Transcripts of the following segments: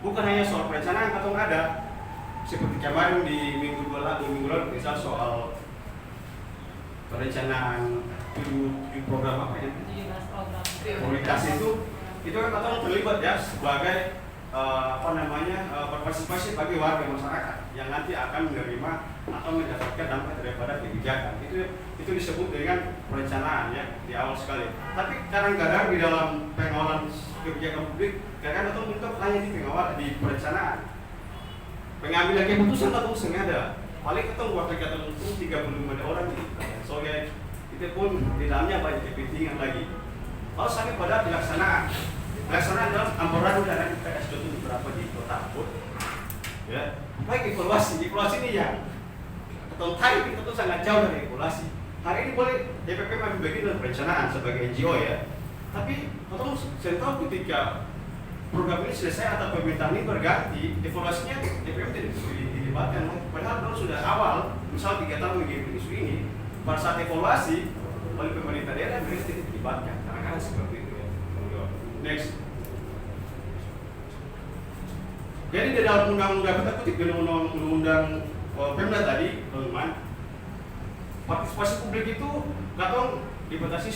bukan hanya soal perencanaan atau ada seperti kemarin di minggu lalu misal soal perencanaan 7 program apa ya? 17 program Prioritas itu kan atau terlibat ya sebagai partisipasi bagi warga masyarakat yang nanti akan menerima atau mendapatkan dampak daripada kebijakan. Itu disebut dengan perencanaan ya di awal sekali. Tapi kadang-kadang di dalam pengawalan kebijakan publik kadang-kadang atau bentuk hanya di pengawalan di perencanaan. Pengambilan keputusan atau sengaja paling ketemu waktu ketemu 35 orang gitu. Soalnya itu pun di dalamnya banyak kepentingan lagi. Lalu sampai pada pelaksanaan dalam ambaran dan IPS itu beberapa di kota Ambon. Ya, baik evaluasi ini yang atau tadi itu sangat jauh dari evaluasi. Hari ini boleh DPP mengambil bagian dalam perencanaan sebagai NGO ya. Tapi atau saya tahu ketika program ini selesai atau permintaan ini berganti, evaluasinya DPP tidak dilibatkan. Padahal kalau sudah awal, misal 3 tahun mengirim isu ini, pada saat evaluasi oleh pemerintah daerah mereka tidak dilibatkan. Kadang-kadang seperti itu ya. Next. Jadi di dalam undang-undang kita kutip dari undang-undang Pemda tadi, teman-teman, partisipasi publik itu katong dibatasi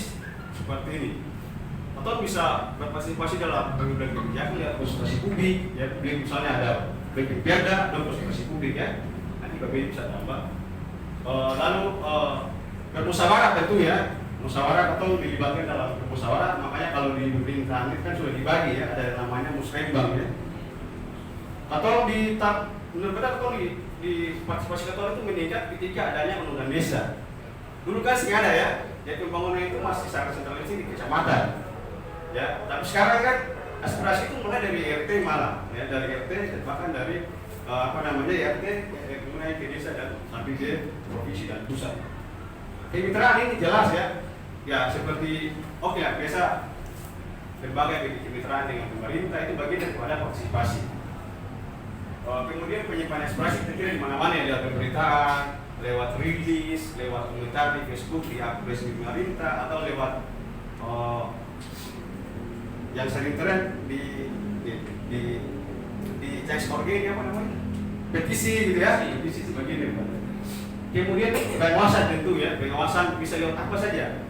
seperti ini. Atau bisa berpartisipasi dalam pengambilan kebijakan ya konsultasi publik, ya publik misalnya ada Perda dan konsultasi publik ya. Nanti Bapak bisa tambah. Lalu bermusyawarah tentu ya. Musyawarah atau dilibatkan dalam musyawarah, makanya kalau di pemerintahan kan sudah dibagi ya, ada yang namanya musrembang ya. Atau menurut atau di partisipasi ketua itu meningkat ketika adanya undang-undang desa. Dulu kan sih ada ya, jadi pembangunan itu masih sangat sentralisasi di kecamatan. Ya, tapi sekarang kan aspirasi itu mulai dari RT malah, ya dari RT bahkan dari RT mulai ke desa dan sampai ke provinsi dan pusat. Kemitraan ini jelas ya seperti ya biasa berbagai kemitraan dengan pemerintah itu bagian daripada partisipasi. Kemudian penyimpanan aspirasi terjadi di mana-mana ya, lewat pemberitaan, lewat rilis, lewat komentar di Facebook, di akun resmi pemerintah, atau lewat yang sering tren di text organ apa namanya, petisi gitu ya, petisi sebagian daripada. Kemudian pengawasan tentu ya, pengawasan bisa lewat apa saja,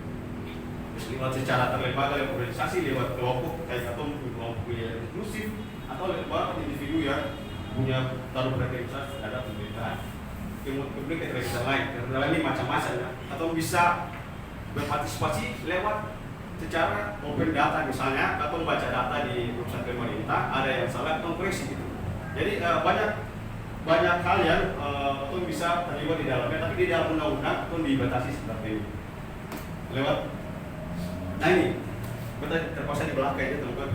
bisa lewat secara terlembaga, lewat organisasi, lewat kelompok kayak atau kelompok yang inklusif, atau lewat individu ya punya taruh berorganisasi terhadap pemerintahan. Kemudian keterlibatan lain, keterlibatan ini macam-macam ya, atau bisa berpartisipasi lewat secara open data misalnya, atau membaca data di perusahaan pemerintah, ada yang salah atau koreksi gitu. Jadi banyak hal yang atau bisa terlibat di dalamnya, tapi di dalam undang-undang itu dibatasi seperti ini. Lewat, nah ini, betul terpaksa di belakang aja teman-teman.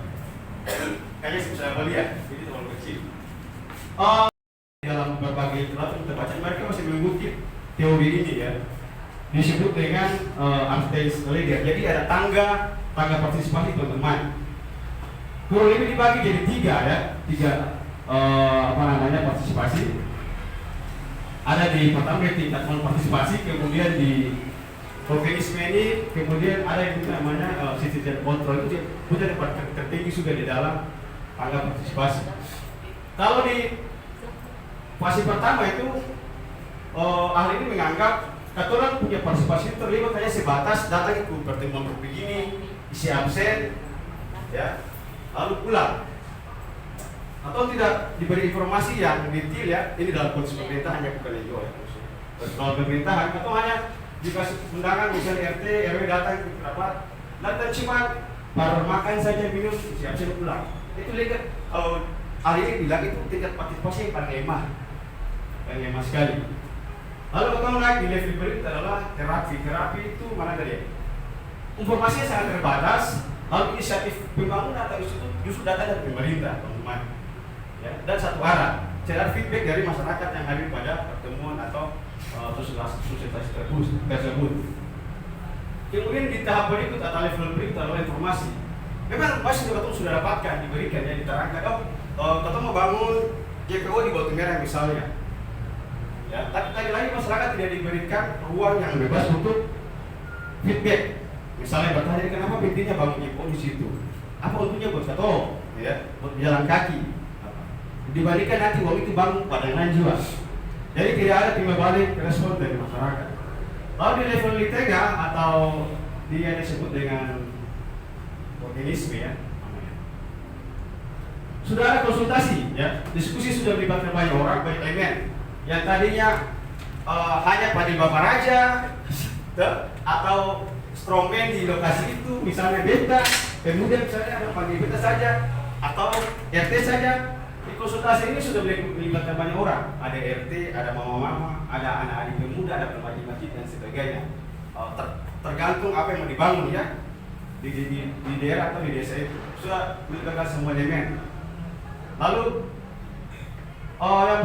Kayaknya bisa melihat, ini terlalu kecil. Dalam berbagai literatur kita baca, mereka masih mengutip teori ini ya, disebut dengan Einstein's ladder. Jadi ada tangga partisipasi teman-teman. Kurang lebih dibagi jadi tiga partisipasi. Ada di pertama tingkat partisipasi, kemudian di organisme ini, kemudian ada yang namanya citizen control, itu sudah tertinggi sudah di dalam tangga partisipasi. Kalau di fase pertama itu ahli ini menganggap katoran punya partisipasi terlibat hanya sebatas datang ikut pertemuan begini, isi absen, ya, lalu pulang, atau tidak diberi informasi yang detail ya. Ini dalam konteks pemerintah hanya bukan NGO ya. Kalau pemerintahan atau hanya dikasih undangan misalnya RT RW datang rapat, datang cuma baru makan saja minum, isi absen pulang. Itu lihat kalau hari ini bilang itu tingkat partisipasi yang paling lemah sekali. Lalu ketemu naik di level berikut adalah terapi itu mana tadi? Informasinya sangat terbatas. Lalu inisiatif pembangunan atau itu justru datang dari pemerintah, teman-teman. Ya, dan satu arah, cari feedback dari masyarakat yang hadir pada pertemuan atau sosialisasi tersebut. Kemudian di tahap berikut atau level berikut adalah informasi. Memang masih sudah dapatkan, diberikan, ya diterangkan. Kita mau bangun JPO di Batu Merah misalnya, ya, tapi lagi masyarakat tidak diberikan ruang yang bebas untuk feedback. Misalnya bertanya kenapa pentingnya bangun JPO di situ, apa untungnya buat kita, ya, buat jalan kaki. dibandingkan nanti uang itu bangun pada juga. Jadi tidak ada timbal balik respon dari masyarakat. Lalu di level litega atau dia disebut dengan organisme ya, sudah ada konsultasi ya, diskusi sudah melibatkan banyak orang, banyak elemen yang tadinya hanya pada Bapak Raja atau strongman di lokasi itu, misalnya beta, kemudian misalnya ada panggil beta saja atau RT saja. Di konsultasi ini sudah melibatkan banyak orang, ada RT, ada mama-mama, ada anak-adik pemuda, ada pemajin-majin dan sebagainya. Tergantung apa yang mau dibangun ya di daerah atau di desa itu sudah melibatkan semua elemen. Lalu yang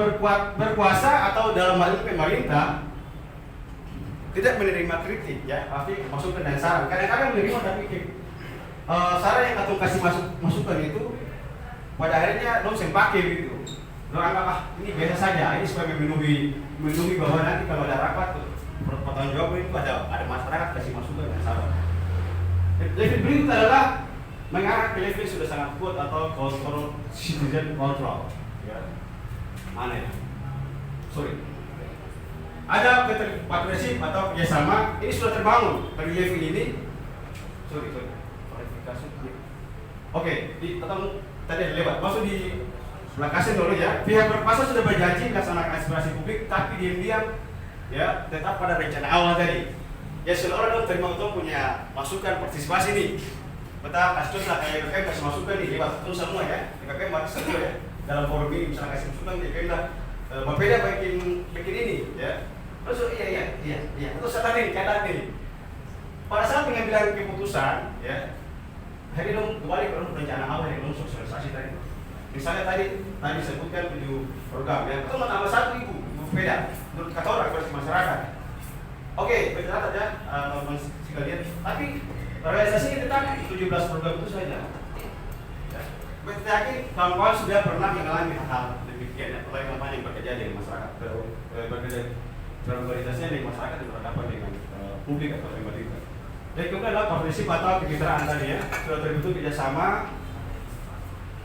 berkuasa atau dalam hal ini pemerintah tidak menerima kritik ya, tapi masukan dan saran. Kadang-kadang menerima tapi saran yang atau kasih masukan itu pada akhirnya dong pakai gitu. Dong anggap ini biasa saja, ini supaya memenuhi bahwa nanti kalau ada rapat pertanggung jawab itu ada masyarakat kasih masukan dan saran. Level berikut adalah mengarah ke level sudah sangat kuat atau control citizen control. Ya. Mana ya? Sorry. Ada partnership atau kerjasama ini sudah terbangun dari level ini. Sorry. Klarifikasi. Oke, tadi ada lewat. Masuk di belakang dulu ya. Pihak berkuasa sudah berjanji melaksanakan aspirasi publik, tapi diam-diam ya tetap pada rencana awal tadi. Ya seluruh orang terima untuk punya masukan partisipasi nih. Kita kasih contoh kayak BPM kasih masukan nih, lewat terus semua ya. BPM mati semua ya. Dalam forum ini misalnya kasih masukan BPM lah. Bapeda bikin ini ya. Terus iya. Terus tadi nih. Pada saat pengambilan keputusan ya, hari dong kembali ke rencana awal yang belum sosialisasi tadi. Misalnya tadi disebutkan 7 program ya. Atau tambah 1 ibu beda menurut kata orang versi masyarakat. Oke, bercatat ya teman-teman sekalian. Tapi realisasinya tetap 17 program itu saja. Ya. Saya yakin kawan-kawan sudah pernah mengalami hal demikian ya, apalagi yang bekerja dengan masyarakat, bekerja berorganisasinya dengan masyarakat dan berhadapan dengan publik atau pemerintah. Dan kemudian adalah partnership atau kemitraan tadi ya, sudah terbentuk kerjasama,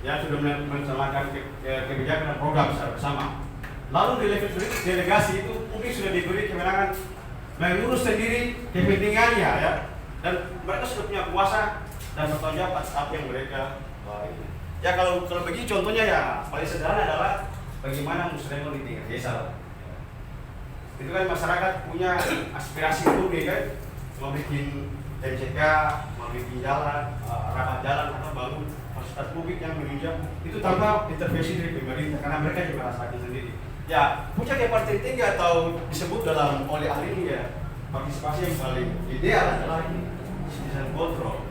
ya sudah melaksanakan kebijakan dan program secara bersama. Lalu di level delegasi itu publik sudah diberi kewenangan mengurus sendiri kepentingannya ya, dan mereka sudah punya kuasa dan bertanggung jawab atas apa yang mereka ini. Ya kalau begini contohnya ya paling sederhana adalah bagaimana muslim di tingkat desa. Itu kan masyarakat punya aspirasi publik kan, mau bikin MCK, mau bikin jalan, rapat jalan atau bangun fasilitas publik yang menunjang itu tanpa intervensi dari pemerintah karena mereka juga rasakan sendiri. Ya, puncak yang paling tinggi atau disebut dalam oleh ahli ini ya, partisipasi yang paling ideal adalah citizen control.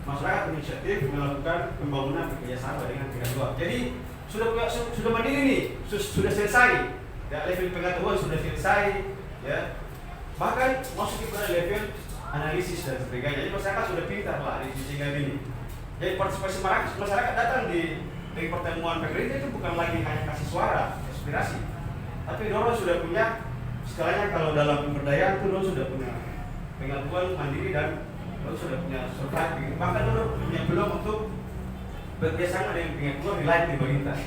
Masyarakat inisiatif melakukan pembangunan bekerjasama dengan pihak luar. Jadi sudah mandiri nih, sudah selesai. Ya, level pengetahuan sudah selesai. Ya, bahkan masuk kepada level analisis dan sebagainya. Jadi masyarakat sudah pintar lah di sisi ini. Jadi partisipasi masyarakat datang di pertemuan pemerintah itu bukan lagi hanya kasih suara, aspirasi, tapi dorong sudah punya segalanya. Kalau dalam pemberdayaan itu dorong sudah punya pengetahuan mandiri dan dorong sudah punya survei. Bahkan dorong punya peluang untuk bekerjasama dengan pihak luar di lain pemerintah.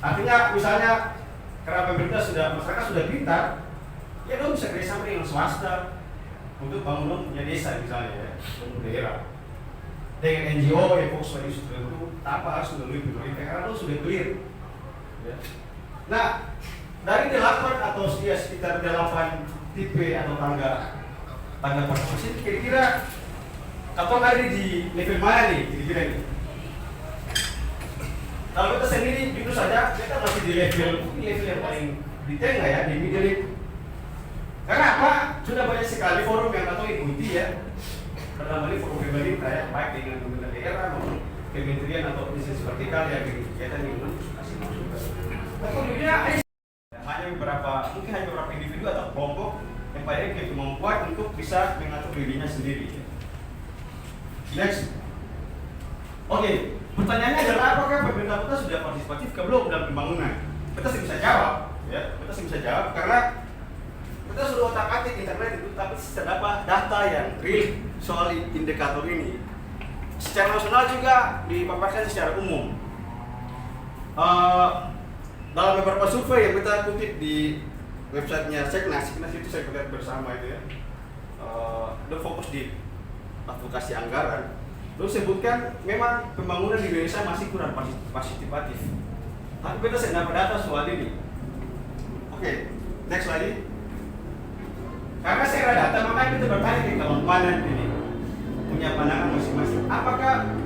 Artinya misalnya karena pemerintah masyarakat sudah pintar, ya dorong bisa kerjasama dengan swasta untuk bangun punya desa misalnya ya, untuk daerah. Dengan NGO yang fokus pada isu tertentu, tanpa harus melalui pemerintah karena itu sudah clear. Ya. Nah, dari 8 atau sekitar 8 tipe atau tangga partisipasi, kira-kira atau ada di level mana nih kira-kira ini? Kalau kita sendiri jujur saja, kita masih di level yang paling di tengah ya, di middle. Karena apa? Sudah banyak sekali forum yang atau ikuti ya. Pertama kali forum pemerintah ya, baik dengan pemerintah daerah maupun kementerian atau bisnis vertikal yang kegiatan yang kasih masukan. Kemudian hanya beberapa individu atau kelompok yang pada kemampuan untuk bisa mengatur dirinya sendiri. Next. Oke, pertanyaannya adalah apakah pemerintah kita sudah partisipatif ke belum dalam pembangunan? Kita sih bisa jawab, ya. Kita sih bisa jawab karena kita sudah otak-atik internet itu, tapi terdapat data yang real soal indikator ini. Secara nasional juga dipaparkan secara umum. Eh, dalam beberapa survei yang kita kutip di websitenya Seknas itu saya lihat bersama itu ya, dia fokus di advokasi anggaran. Lalu sebutkan memang pembangunan di Indonesia masih kurang partisipatif. Tapi kita sedang dapat data soal ini. Oke, next lagi. Karena saya ada data, makanya kita bertanya ke kawan-kawan ini punya pandangan masing-masing. Apakah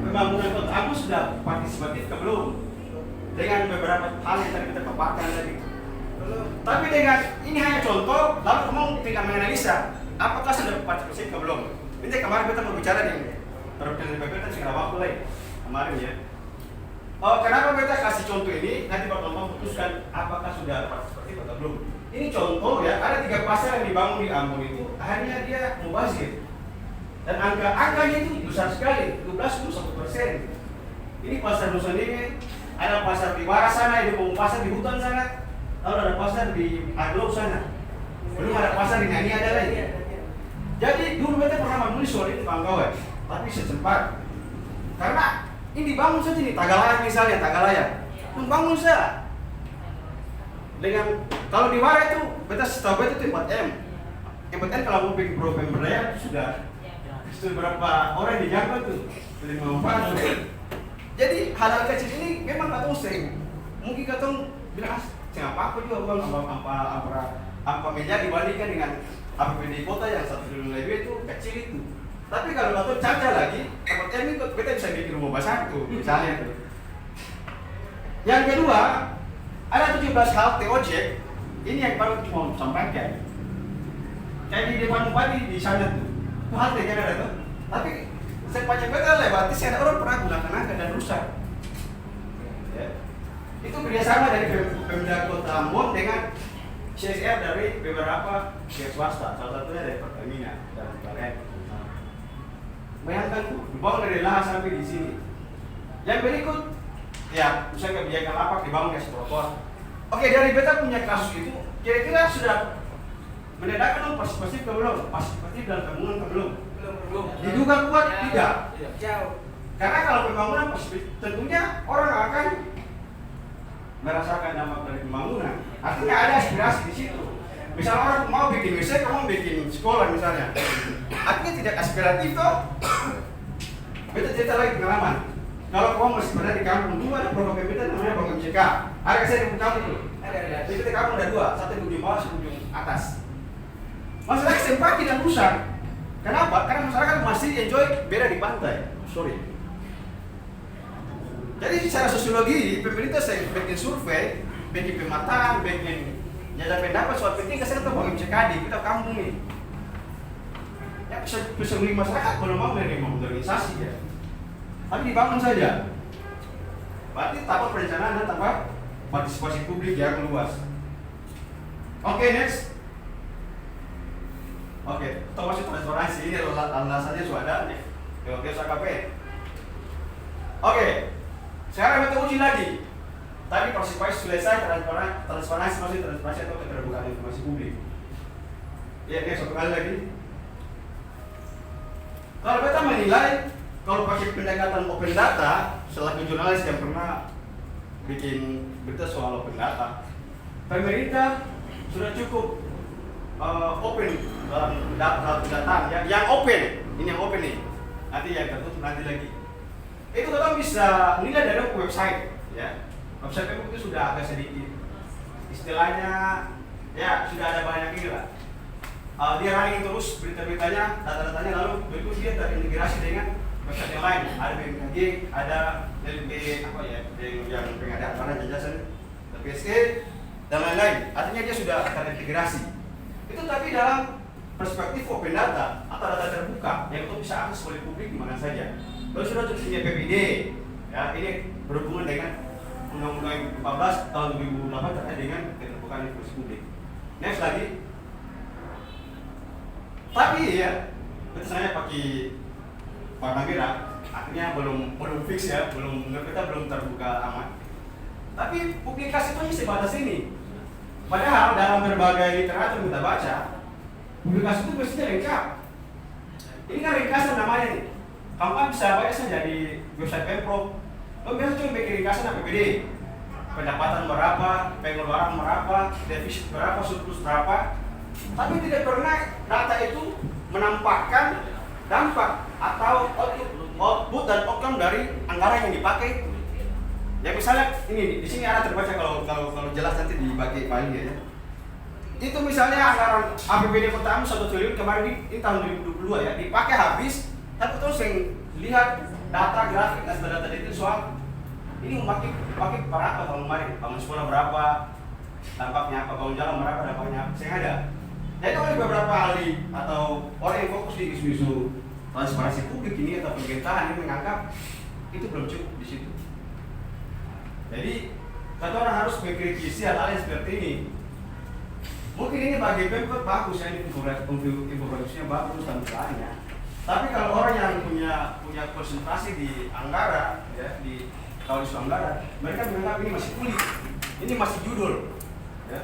pembangunan kota Abu sudah partisipatif atau belum? Dengan beberapa hal yang tadi kita paparkan tadi. Tapi dengan ini hanya contoh, lalu kamu tidak menganalisa apakah sudah partisipatif atau belum. Ini kemarin kita mau bicara nih, perwakilan DPP kita sudah waktu lagi kemarin ya. Kenapa kita kasih contoh ini? Nanti Pak Bambang putuskan apakah sudah partisipatif atau belum. Ini contoh ya, ada 3 pasar yang dibangun di Ambon itu, akhirnya dia mubazir. Dan angkanya itu besar sekali, 12,1%. Ini pasar Nusantara, ada pasar di Waras sana, itu mau pasar di hutan sana, lalu ada pasar di Aglo sana, belum ada pasar di Nani ada lagi. Jadi dulu kita pernah menulis soal ini kawan-kawan, tapi sesempat. Karena ini dibangun saja nih, Tagalaya misalnya, Tagalaya, membangun saja. Dengan kalau di Waras itu, kita setahu itu 4M. 4M kalau mau bikin program berdaya sudah berapa orang di Jakarta tuh, sudah memanfaat. Jadi hal-hal kecil ini memang katong sering. Mungkin katong bilang siapa aku juga uang apa meja dibandingkan dengan APBD kota yang 1 triliun lebih itu kecil itu. Tapi kalau katong caca lagi, ini kita bisa bikin rumah satu misalnya tuh. Yang kedua, ada 17 halte ojek. Ini yang baru mau sampaikan. Kayak di depan Bupati di sana tuh. Itu halte kan ada tuh. Tapi sepanjang kita lewati, saya ada orang pernah gunakan angka dan rusak. Ya. Itu kerjasama dari Pemda Kota Ambon dengan CSR dari beberapa pihak swasta, salah satunya dari Pertamina dan lain-lain. Bayangkan tuh, dibangun dari Laha sampai di sini. Yang berikut, ya misalnya kebijakan lapak dibangun kasih trotoar. Oke, dari beta punya kasus itu, kira-kira sudah menandakan partisipatif atau belum? Partisipatif dalam pembangunan atau belum? Belum. Diduga kuat tidak? Jauh. Karena kalau pembangunan partisipatif, tentunya orang akan merasakan dampak dari pembangunan. Artinya ada aspirasi di situ. Misalnya orang mau bikin WC, kamu bikin sekolah misalnya. Artinya tidak aspiratif toh. Beta cerita lagi pengalaman. Kalau kamu masih pernah di kampung dulu ada program beta namanya program CK. Ada saya di kampung tuh. Ada. Di kampung ada 2, satu di ujung bawah, satu di ujung atas. Masalah sempat tidak rusak. Kenapa? Karena masyarakat masih enjoy beda di pantai. Sorry. Jadi secara sosiologi, pemerintah saya bikin survei, bikin pemetaan, bikin jajak pendapat soal penting kesehatan bangun CKD, kita kampung nih. Ya bisa masyarakat kalau mau menerima modernisasi ya. Tapi dibangun saja. Berarti tanpa perencanaan dan tanpa partisipasi publik yang luas. Oke, next. Oke, kita masuk transparansi. Ini alasannya sudah ada nih. Oke, SKP. Oke, sekarang kita uji lagi. Tadi partisipasi selesai, transparansi masih transparansi atau keterbukaan informasi publik. Ya, next satu kali lagi. Kalau kita menilai, kalau pakai pendekatan open data, selaku jurnalis yang pernah bikin berita soal open data, pemerintah sudah cukup open dalam data yang open. Ini yang open nih. Nanti yang tertutup nanti lagi. Itu kita bisa nilai dari website, ya. Website itu sudah agak sedikit istilahnya, ya sudah ada banyak ini lah. Dia running terus berita-beritanya, data-datanya, lalu berikut dia terintegrasi dengan website yang lain. Ada BMKG, ada LB apa ya, yang pengadaan barang jasa, PSE dan lain-lain. Artinya dia sudah terintegrasi. Itu tapi dalam perspektif open data atau data terbuka yang itu bisa akses oleh publik di mana saja. Lalu sudah punya PPD, ya ini berhubungan dengan Undang-Undang 14 tahun 2008 terkait dengan keterbukaan informasi publik. Next lagi. Tapi ya, saya pakai warna merah, artinya belum fix ya, kita belum terbuka amat. Tapi publikasi itu sebatas ini. Padahal dalam berbagai literatur kita baca, publikasi itu biasanya lengkap. Ini kan ringkasan namanya nih. Kamu kan bisa baca saja di website Pemprov, Lo biasa cuma bikin ringkasan APBD, pendapatan berapa, pengeluaran berapa, defisit berapa, surplus berapa, tapi tidak pernah data itu menampakkan dampak atau output dan outcome dari anggaran yang dipakai. Ya misalnya ini di sini ada terbaca kalau jelas nanti dibagi filenya ya. Itu misalnya anggaran APBD Kota Ambon 1 triliun kemarin ini tahun 2022 ya, dipakai habis, tapi terus yang lihat data grafik dan data itu soal ini pakai berapa tahun kemarin, bangun sekolah berapa, dampaknya apa, bangun jalan berapa, dampaknya apa, saya ada. Jadi oleh beberapa ahli atau orang yang fokus di isu-isu transparansi publik ini atau pemerintahan ini menganggap itu belum cukup di situ. Jadi kata orang harus mengkritisi hal-hal yang seperti ini. Mungkin ini bagi Pemkot bagus ya, ini informasinya bagus dan misalnya. Tapi kalau orang yang punya konsentrasi di anggaran ya, di kalau isu anggaran, mereka menganggap ini masih kulit, ini masih judul. Ya.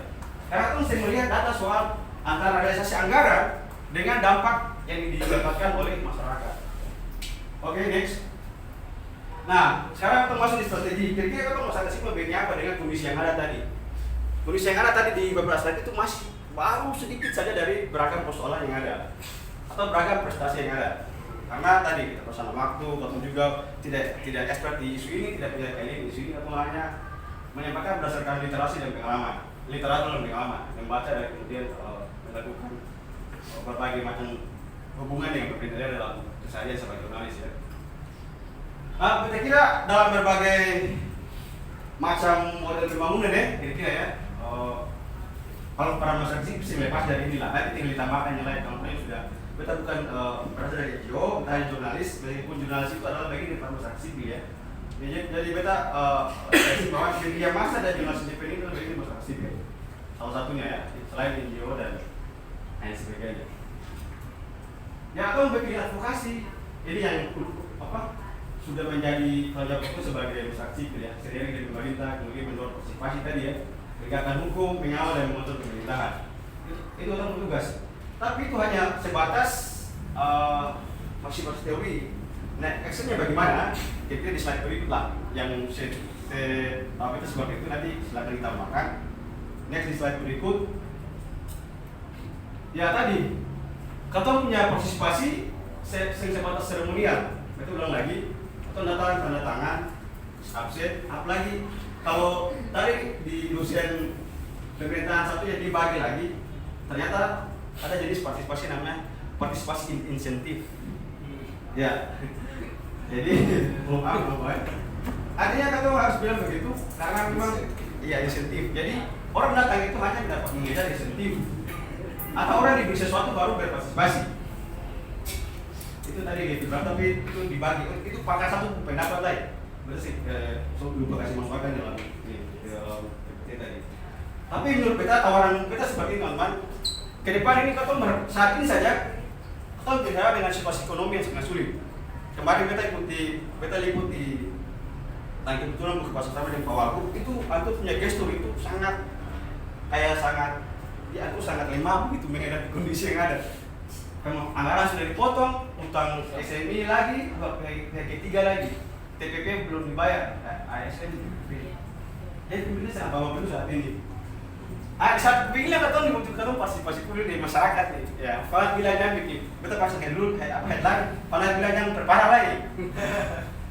Karena itu saya melihat data soal antara realisasi anggaran dengan dampak yang didapatkan oleh masyarakat. Oke, next. Nah, sekarang kita masuk di strategi. Kira-kira kalau masyarakat sih membedakan apa dengan kondisi yang ada tadi? Kondisi yang ada tadi di beberapa slide itu masih baru sedikit saja dari beragam persoalan yang ada atau beragam prestasi yang ada. Karena tadi kita persoalan waktu, atau juga tidak expert di isu ini, tidak punya kalian isu ini, atau hanya menyampaikan berdasarkan literasi dan pengalaman, literatur dan pengalaman, membaca dan kemudian melakukan berbagai macam hubungan yang berbeda dalam keseharian sebagai jurnalis ya. Kita kira dalam berbagai macam model pembangunan ya, kira-kira ya. Kalau para masyarakat sih bisa lepas dari inilah, nanti tinggal ditambahkan yang lain. Kalau sudah, kita bukan berasal dari NGO, kita hanya jurnalis, meskipun jurnalis itu adalah bagian dari masyarakat sipil ya. Jadi kita bahwa media massa dan jurnalis independen itu bagian dari masyarakat sipil. Salah satunya ya, selain NGO dan lain sebagainya. Ya atau bikin advokasi, ini yang sudah menjadi tanggung jawab sebagai masyarakat sipil ya, seiring dengan pemerintah, kemudian mendorong partisipasi tadi ya, penegakan hukum, mengawal dan mengontrol pemerintahan. Itu orang bertugas. Tapi itu hanya sebatas masih teori. Nah, actionnya bagaimana? Kita di slide berikut lah, yang itu seperti itu nanti silakan ditambahkan. Next di slide berikut. Ya tadi, kalau punya partisipasi, sebatas seremonial. Itu ulang lagi. Tanda tangan, absen, apalagi kalau tadi di dosen pemerintahan satu yang dibagi lagi, ternyata ada jenis partisipasi namanya partisipasi insentif. Ya, jadi artinya kata harus bilang begitu karena memang iya insentif. Jadi orang datang itu hanya dapat mengejar insentif, atau orang diberi sesuatu baru berpartisipasi. Itu tadi gitu, tapi itu dibagi, itu pakai satu pendapat lain. Berarti sih, lupa kasih masukan dalam tadi. Tapi menurut beta tawaran beta seperti ini teman-teman. Ke depan ini kita saat ini saja kita bicara dengan situasi ekonomi yang sangat sulit. Kemarin beta liput di tadi kebetulan buka pasar sama dengan Pak Wagub, itu aku punya gestur itu sangat lemah begitu menghadapi kondisi yang ada. Anggaran sudah dipotong, utang SMI lagi, ketiga lagi, TPP belum dibayar, ASN. Jadi kemudian sangat bawa perlu saat ini. Saat pilih kata dibutuhkan partisipasi publik dari masyarakat nih. Ya, kalau bilangnya bikin, kita pasang headline, kalau bilang yang terparah lagi.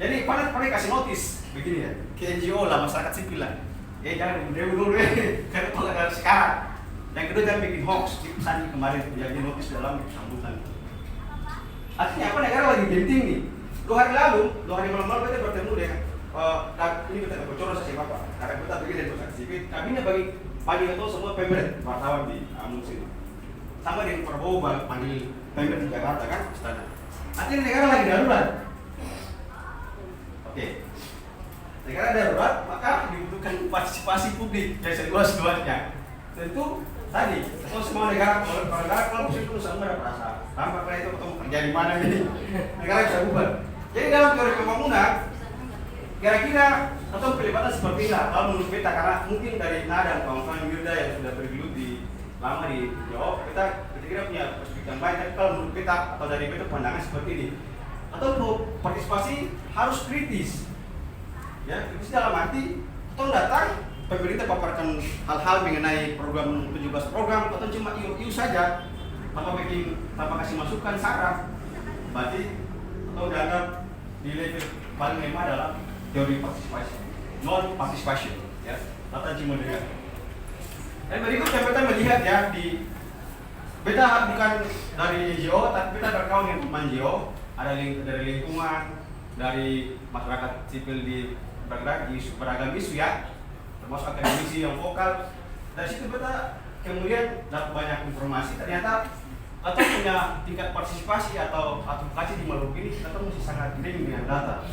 Jadi paling kasih notis begini ya, ke NGO lah, masyarakat sipil lah. Jangan dulu karena kalau sekarang. Yang kedua jangan bikin hoax, Sandi kemarin menjadi notis dalam sambutan. Artinya apa, negara lagi genting nih. 2 hari malam kita bertemu dengan ini kita bocoran saja Bapak. Karena kita bikin dari masyarakat sipil, kabinet bagi ketua semua pemret wartawan di Ambon sini. Sama dengan Prabowo panggil pemret di Jakarta kan, istana. Artinya negara lagi darurat. Oke. Negara darurat, maka dibutuhkan partisipasi publik yang seluas-luasnya. Tentu tadi, kalau semua negara kalau musim itu semua ada perasaan. Tanpa itu ketemu kerja di mana ini, negara bisa bubar. Jadi dalam teori pembangunan, kira-kira atau pelibatan seperti ini kalau menurut kita, karena mungkin dari Nada dan kawan-kawan Yudha yang sudah bergelut lama di Jawa, kita kira-kira punya perspektif yang baik. Tapi kalau menurut kita atau dari kita pandangan seperti ini, atau partisipasi harus kritis. Ya, kritis dalam arti atau datang pemerintah paparkan hal-hal mengenai program 17 program atau cuma iu saja tanpa kasih masukan saran, berarti atau dianggap di level paling lemah adalah teori partisipasi, non participation, ya, atau cuma dengar. Dan berikut yang kita melihat ya di beta bukan dari NGO, tapi kita berkawan dengan teman NGO, ada dari lingkungan, dari masyarakat sipil di beragam isu ya, termasuk akademisi yang vokal. Dari situ beta kemudian dapat banyak informasi, ternyata atau punya tingkat partisipasi atau advokasi di Maluku ini kita mesti sangat minim dengan data.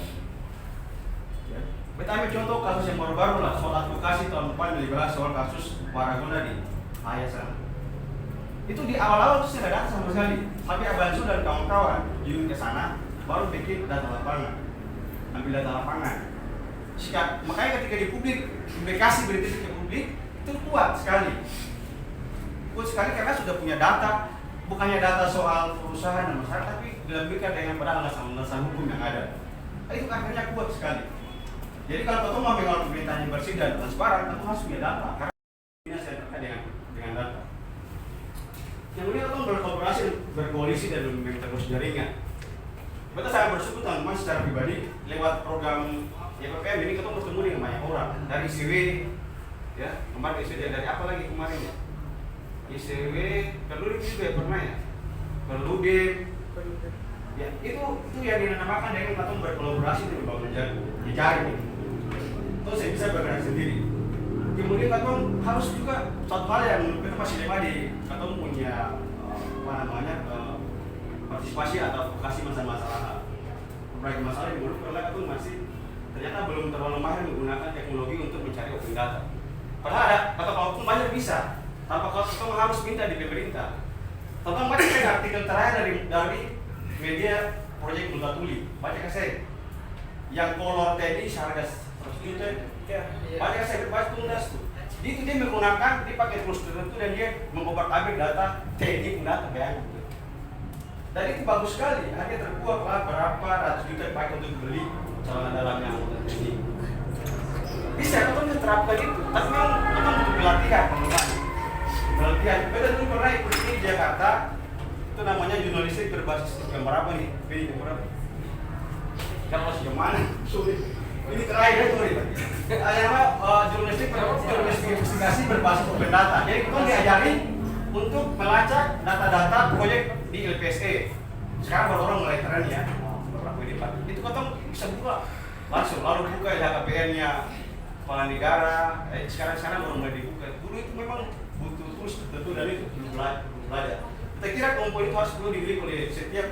Ya. Beta ambil contoh kasus yang baru-baru lah, soal advokasi tahun depan dibahas soal kasus Waragona di Ayah sana. Itu di awal-awal itu tidak ada data sama sekali, tapi Abansu dan kawan-kawan jujur ke sana baru bikin data lapangan, ambil data lapangan. Makanya ketika di publik, publikasi berita ke publik itu kuat sekali karena sudah punya data, bukannya data soal perusahaan dan masyarakat, tapi dilebihkan dengan beralasan hukum yang ada. Itu akhirnya kuat sekali. Jadi kalau kita mau mengawal pemerintahan yang bersih dan transparan, kita harus punya data, karena ini saya terkait dengan data. Yang ini kita berkolaborasi, berkoalisi dan terus jaringan. Kita sangat bersyukur teman-teman secara pribadi lewat program YPPM ini kita bertemu dengan banyak orang dari ICW, ya kemarin ICW dari apa lagi kemarin ya? ICW, Perludem juga pernah ya, Perludem, ya itu yang dinamakan dengan kita berkolaborasi dan membangun jejaring. Terus saya bisa bergerak sendiri. Kemudian kita harus juga satu hal yang kita masih lemah di kita punya partisipasi atau advokasi masalah berbagai masalah di Maluku karena itu masih ternyata belum terlalu mahir menggunakan teknologi untuk mencari open data. Padahal ada kata kalaupun banyak bisa, tanpa kalau harus minta di pemerintah. Tentang baca artikel terakhir dari media Proyek Multatuli, baca saya yang kolor TNI seharga 100 juta, baca saya berbaca tuntas tuh. Itu dia menggunakan dia pakai tools tertentu dan dia mengobrak-abrik data TNI pun data bayangkan. Dan itu bagus sekali, hanya terkuat lah berapa ratus juta dipakai untuk beli celana dalam yang ini. Bisa kan diterapkan itu, tapi memang butuh pelatihan teman-teman. Pelatihan, beda dulu pernah ikut ini di Jakarta, itu namanya jurnalistik berbasis gambar apa nih? Pilih gambar apa? Kan masih yang mana? Sulit. Ini terakhir ya sorry. Yang jurnalistik investigasi berbasis open data. Jadi kita diajari untuk melacak data-data proyek di LPSE. Sekarang baru orang mulai tren ya, beberapa ini Pak. Itu kita bisa buka langsung, lalu buka LHKPN-nya kepala negara. Sekarang baru mulai dibuka. Dulu itu memang butuh tools tertentu dan itu belum belajar. Kita kira kelompok itu harus perlu dimiliki oleh setiap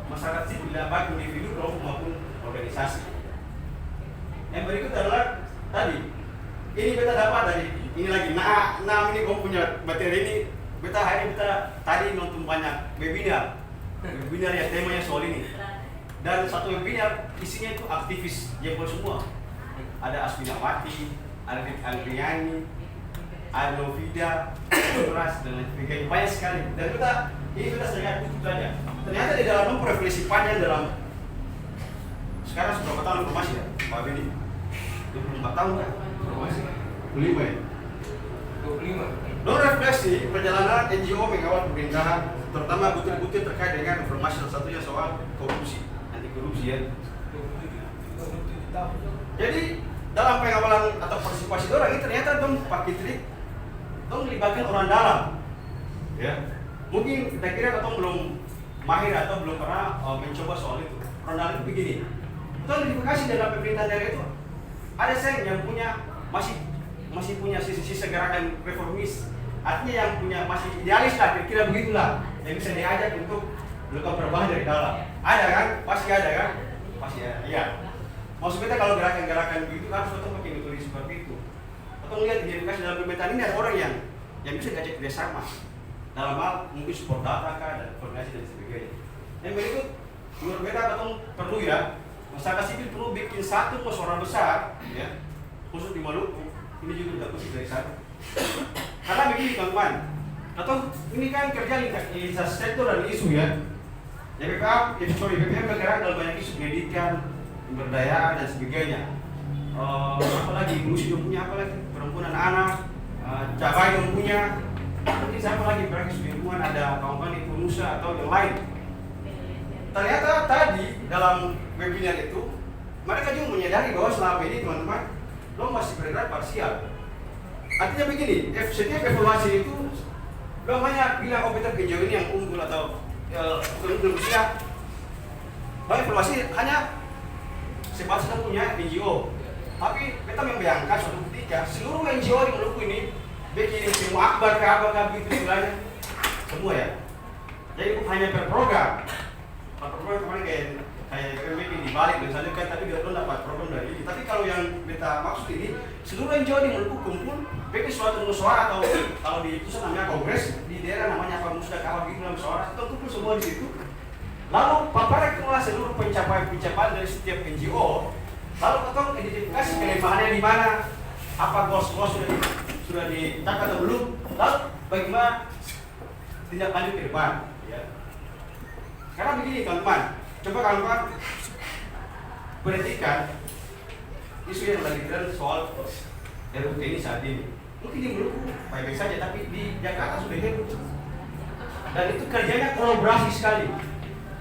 masyarakat sipil, baik individu maupun organisasi. Yang berikut adalah tadi ini beta dapat dari ini lagi. Nah ini gue punya materi ini. Beta hari beta tadi nonton banyak webinar yang temanya soal ini. Dan satu webinar isinya itu aktivis jempol semua. Ada Asminawati, ada Andriani, ada Novida, Beras dan lain sebagainya. Banyak sekali. Dan ini kita lihat itu saja. Ternyata di dalam refleksi panjang dalam sekarang sudah berapa tahun informasi ya, Pak Beni? 24 tahun kan? Informasi 25 ya? 25. Dalam refleksi perjalanan NGO mengawal pemerintahan, terutama butir-butir terkait dengan informasi salah satunya soal korupsi, anti korupsi ya. Jadi dalam pengawalan atau partisipasi orang ini ternyata dong pakai trik, dong melibatkan orang dalam, ya. Mungkin kita kira atau belum mahir atau belum pernah mencoba soal itu. Orang dalam itu begini, betul verifikasi dalam pemerintahan daerah itu ada saya yang punya masih punya sisi gerakan reformis, artinya yang punya masih idealis lah, kira-kira begitulah, yang bisa diajak untuk melakukan perubahan dari dalam. Ada kan? Pasti ada kan? Pasti ada. Iya. Maksud kita kalau gerakan-gerakan begitu harus kita pakai metode seperti itu. Atau melihat identifikasi dalam pemerintahan ini ada orang yang bisa diajak kerjasama dalam hal mungkin support data kah dan koordinasi dan sebagainya. Yang berikut menurut beta atau perlu ya masyarakat sipil perlu bikin satu musyawarah besar ya khusus di Maluku. Ini juga kita khusus dari sana. Karena begini teman-teman, atau ini kan kerja lintas sektor dan isu ya. BPM bergerak dalam banyak isu pendidikan, pemberdayaan dan sebagainya. Apalagi inklusi dong punya, apalagi perempuan anak, cabai dong punya, mungkin siapa lagi praktis lingkungan, ada kawan-kawan di Nusa atau yang lain. Ternyata tadi dalam webinar itu mereka juga menyadari bahwa selama ini teman-teman lo masih bergerak parsial. Artinya begini, setiap evaluasi itu lo hanya bilang kita pinjau ini yang unggul atau unggul usia. Lo evaluasi hanya sebatas kita punya NGO. Tapi kita membayangkan suatu ketika seluruh NGO di Maluku ini bikin semua akbar ke apa gitu istilahnya semua ya. Jadi bukan hanya per program. Per program kemarin kayak bikin di balik misalnya kan, tapi dia belum dapat program dari ini. Tapi kalau yang kita maksud ini seluruh NGO di Maluku kumpul bikin suatu musyawarah atau kalau di pusat namanya kongres, di daerah namanya apa musda kawal gitu musyawarah, itu kumpul semua di situ. Lalu paparkanlah seluruh pencapaian dari setiap NGO. Lalu ketemu identifikasi kelemahannya di mana, apa goals sudah dicapai atau belum, lalu bagaimana tindak lanjut ke depan. Ya. Karena begini teman-teman, coba kawan-kawan perhatikan isu yang lagi tren soal RUT ini saat ini. Mungkin di Maluku baik-baik saja, tapi di Jakarta sudah heboh. Dan itu kerjanya kolaborasi sekali.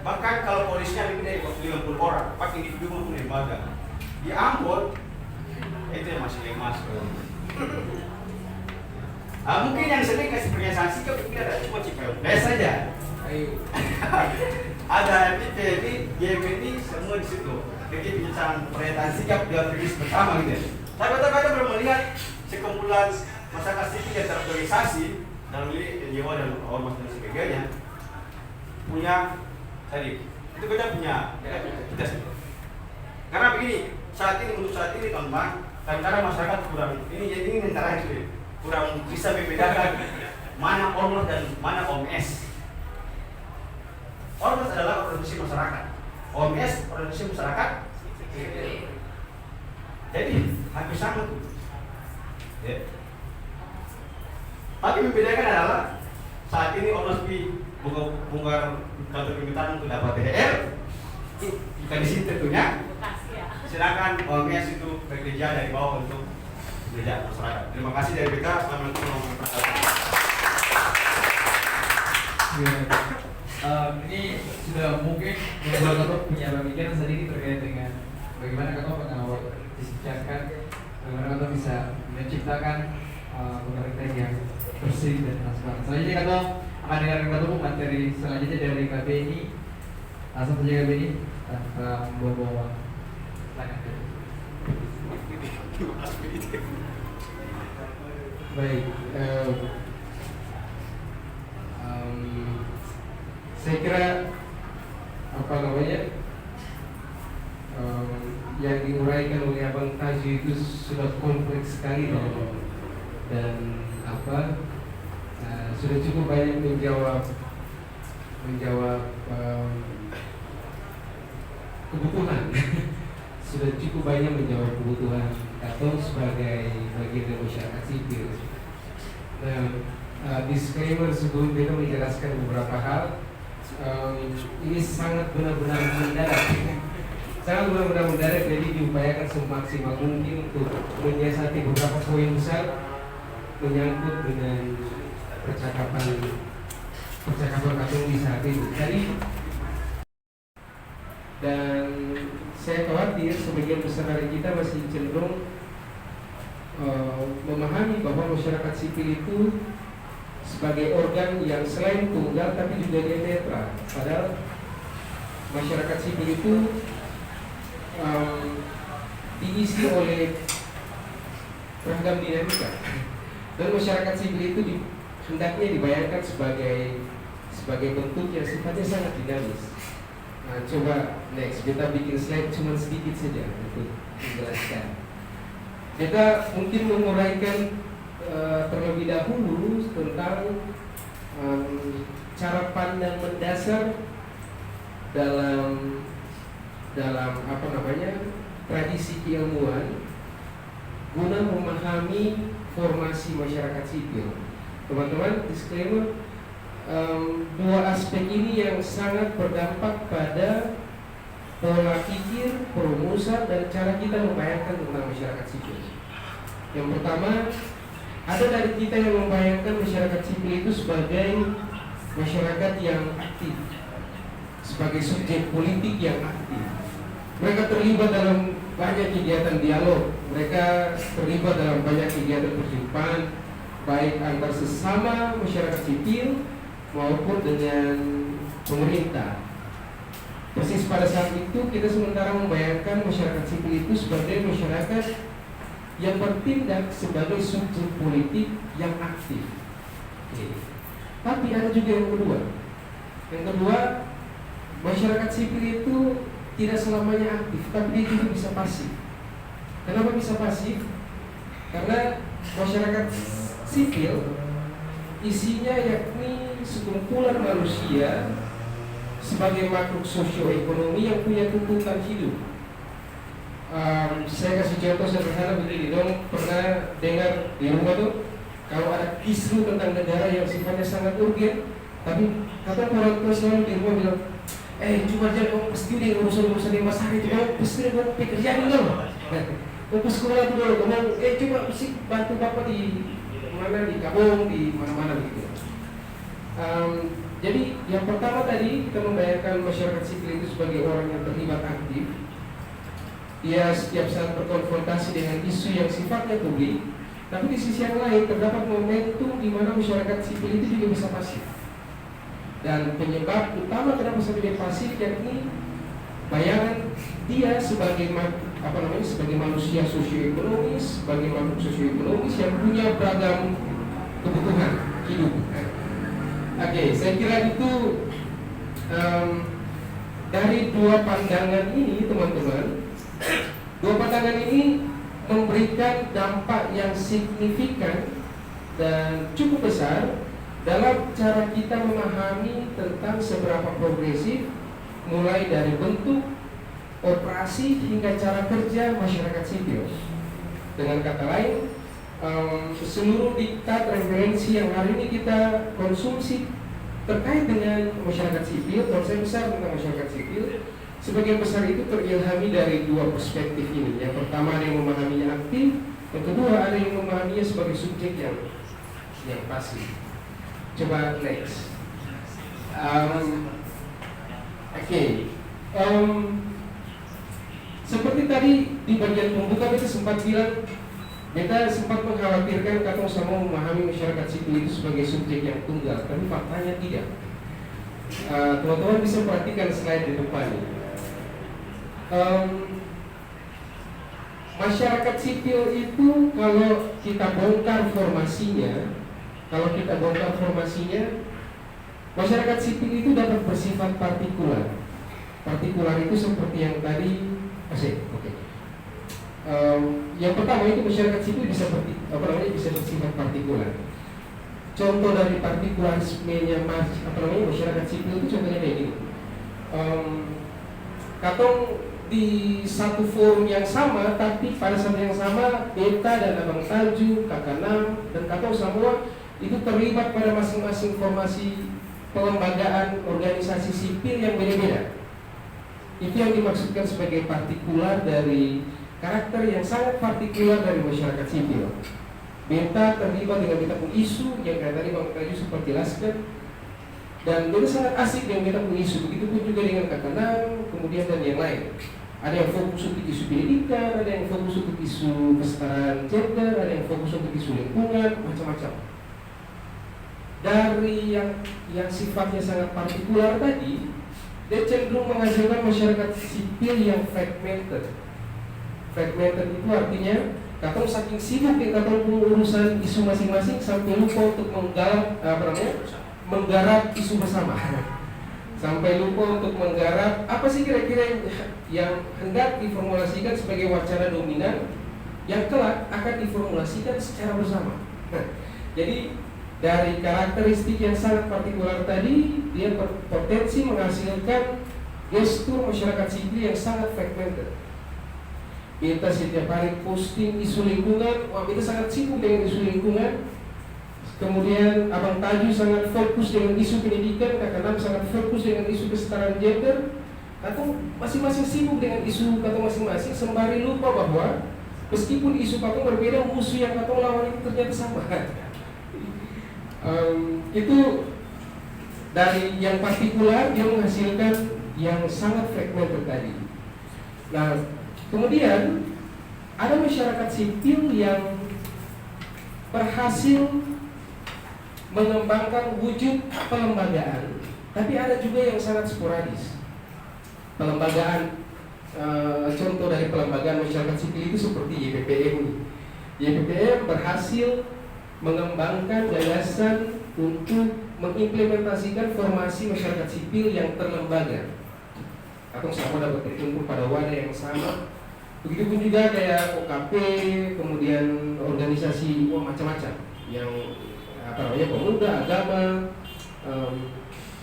Bahkan kalau polisnya lebih dari 50 orang, pakai individu maupun lembaga. Di Ambon itu yang masih lemas. Mungkin yang sering kasih pernyataan sikap mungkin ada cuma Cipayung saja. Ayo. Ada ini GMI semua di situ. Jadi pernyataan sikap di rilis pertama gitu. Tapi kita belum melihat sekumpulan masyarakat sipil yang terorganisasi dalam ini NGO dan ormas dan sebagainya punya tadi itu kita punya kita sendiri. Karena begini. Untuk saat ini teman-teman, kadang-kadang masyarakat kurang ini antara itu kurang bisa membedakan mana ormas dan mana OMS. Ormas adalah organisasi masyarakat, OMS organisasi masyarakat. Jadi hampir sama tuh. Ya. Tapi membedakan adalah saat ini ormas bongkar kantor permintaan untuk dapat THR, bukan di sini tentunya. Silakan OMS itu bekerja dari bawah untuk bekerja masyarakat. Terima kasih dari BK. Assalamualaikum warahmatullahi wabarakatuh. Ini sudah mungkin membuat Ketua punya pemikiran sedikit terkait dengan bagaimana Ketua pengawal disiapkan, bagaimana Ketua bisa menciptakan pemerintah yang bersih dan transparan. Selanjutnya Ketua akan dengarkan Ketua materi selanjutnya dari KBNI. Langsung saja KBNI tanpa membawa baik, saya kira apa namanya yang diuraikan oleh Abang Taji itu sudah kompleks sekali dan sudah cukup banyak menjawab kebutuhan. Sudah cukup banyak menjawab kebutuhan atau sebagai bagian dari masyarakat sipil. Nah, disclaimer sebelum kita menjelaskan beberapa hal, ini sangat benar-benar mendadak. Sangat benar-benar mendadak, jadi diupayakan semaksimal mungkin untuk menyiasati beberapa poin besar menyangkut dengan percakapan Katung di saat ini. Dan saya khawatir sebagian besar dari kita masih cenderung memahami bahwa masyarakat sipil itu sebagai organ yang selain tunggal tapi juga dia netral. Padahal masyarakat sipil itu diisi oleh beragam dinamika. Dan masyarakat sipil itu hendaknya dibayangkan sebagai bentuk yang sifatnya sangat dinamis. Nah, coba next kita bikin slide cuma sedikit saja untuk menjelaskan. Kita mungkin menguraikan terlebih dahulu tentang cara pandang mendasar dalam tradisi keilmuan guna memahami formasi masyarakat sipil. Teman-teman, disclaimer, dua aspek ini yang sangat berdampak pada pola pikir, perumusan, dan cara kita membayangkan tentang masyarakat sipil. Yang pertama, ada dari kita yang membayangkan masyarakat sipil itu sebagai masyarakat yang aktif, sebagai subjek politik yang aktif. Mereka terlibat dalam banyak kegiatan dialog, mereka terlibat dalam banyak kegiatan perjumpaan, baik antar sesama masyarakat sipil maupun dengan pemerintah. Persis pada saat itu kita sementara membayangkan masyarakat sipil itu sebagai masyarakat yang bertindak sebagai subjek politik yang aktif. Tapi ada juga yang kedua. Yang kedua, masyarakat sipil itu tidak selamanya aktif, tapi dia juga bisa pasif. Kenapa bisa pasif? Karena masyarakat sipil isinya yakni sekumpulan manusia sebagai makhluk sosioekonomi yang punya tuntutan hidup. Saya kasih contoh sederhana begini dong, pernah dengar di rumah tuh kalau ada kisru tentang negara yang sifatnya sangat urgen, tapi kata orang tua selalu di rumah bilang, cuma aja kamu pasti udah urusan-urusan yang masalah itu, kamu pasti udah pekerjaan dulu, kamu sekolah dulu, kamu coba mesti bantu bapak di mana, di kampung, di mana-mana gitu. Jadi yang pertama tadi kita membayangkan masyarakat sipil itu sebagai orang yang terlibat aktif. Dia setiap saat berkonfrontasi dengan isu yang sifatnya publik, tapi di sisi yang lain terdapat momentum di mana masyarakat sipil itu juga bisa pasif. Dan penyebab utama kenapa sampai dia pasif yakni bayangan dia sebagai sebagai manusia sosioekonomis, sebagai makhluk sosioekonomis yang punya beragam kebutuhan hidup. Oke, saya kira itu dari dua pandangan ini teman-teman, dua pandangan ini memberikan dampak yang signifikan dan cukup besar dalam cara kita memahami tentang seberapa progresif mulai dari bentuk, operasi hingga cara kerja masyarakat sipil. Dengan kata lain, seluruh diktat referensi yang hari ini kita konsumsi terkait dengan masyarakat sipil, konsep besar tentang masyarakat sipil, sebagian besar itu terilhami dari dua perspektif ini. Yang pertama ada yang memahaminya aktif, yang kedua ada yang memahaminya sebagai subjek yang pasif. Coba next. Seperti tadi di bagian pembuka kita sempat bilang, kita sempat mengkhawatirkan katong sama memahami masyarakat sipil itu sebagai subjek yang tunggal, tapi faktanya tidak. Teman-teman bisa perhatikan slide di depan ini. Masyarakat sipil itu kalau kita bongkar formasinya, masyarakat sipil itu dapat bersifat partikular. Partikular itu seperti yang tadi, yang pertama itu masyarakat sipil bisa bersifat partikular. Contoh dari partikularismenya masyarakat sipil itu contohnya kayak gini. Katong di satu forum yang sama, tapi pada saat yang sama Beta dan Abang Taju, Kakak Nam, dan Katong semua itu terlibat pada masing-masing formasi pelembagaan organisasi sipil yang beda-beda. Itu yang dimaksudkan sebagai partikular dari karakter yang sangat partikular dari masyarakat sipil. Beta terlibat dengan beta pun isu yang kayak tadi Bang Taju sempat jelaskan, dan beta sangat asik dengan beta pun isu. Begitu pun juga dengan Kakak Nam, kemudian dan yang lain. Ada yang fokus untuk isu pendidikan, ada yang fokus untuk isu kesetaraan gender, ada yang fokus untuk isu lingkungan, macam-macam. Dari yang sifatnya sangat partikular tadi, dia cenderung menghasilkan masyarakat sipil yang fragmented. Fragmented itu artinya katong saking sibuk yang katong urusan isu masing-masing sampai lupa untuk menggarap isu bersama. Sampai lupa untuk menggarap apa sih kira-kira yang hendak diformulasikan sebagai wacana dominan yang kelak akan diformulasikan secara bersama. Jadi dari karakteristik yang sangat partikular tadi, dia berpotensi menghasilkan gestur masyarakat sipil yang sangat fragmented. Kita setiap hari posting isu lingkungan, kita sangat sibuk dengan isu lingkungan. Kemudian Abang Taju sangat fokus dengan isu pendidikan, Kakak Nam sangat fokus dengan isu kesetaraan gender. atau masing-masing sibuk dengan isu katong masing-masing sembari lupa bahwa meskipun isu katong berbeda, musuh yang katong lawan itu ternyata sama. Itu dari yang partikular dia menghasilkan yang sangat fragmented tadi. Nah, kemudian ada masyarakat sipil yang berhasil mengembangkan wujud pelembagaan, tapi ada juga yang sangat sporadis. Pelembagaan, contoh dari pelembagaan masyarakat sipil itu seperti YPPM. YPPM berhasil mengembangkan gagasan untuk mengimplementasikan formasi masyarakat sipil yang terlembaga, atau sama dapat berkumpul pada wadah yang sama. Begitupun juga kayak OKP, kemudian organisasi macam-macam yang pemuda, agama,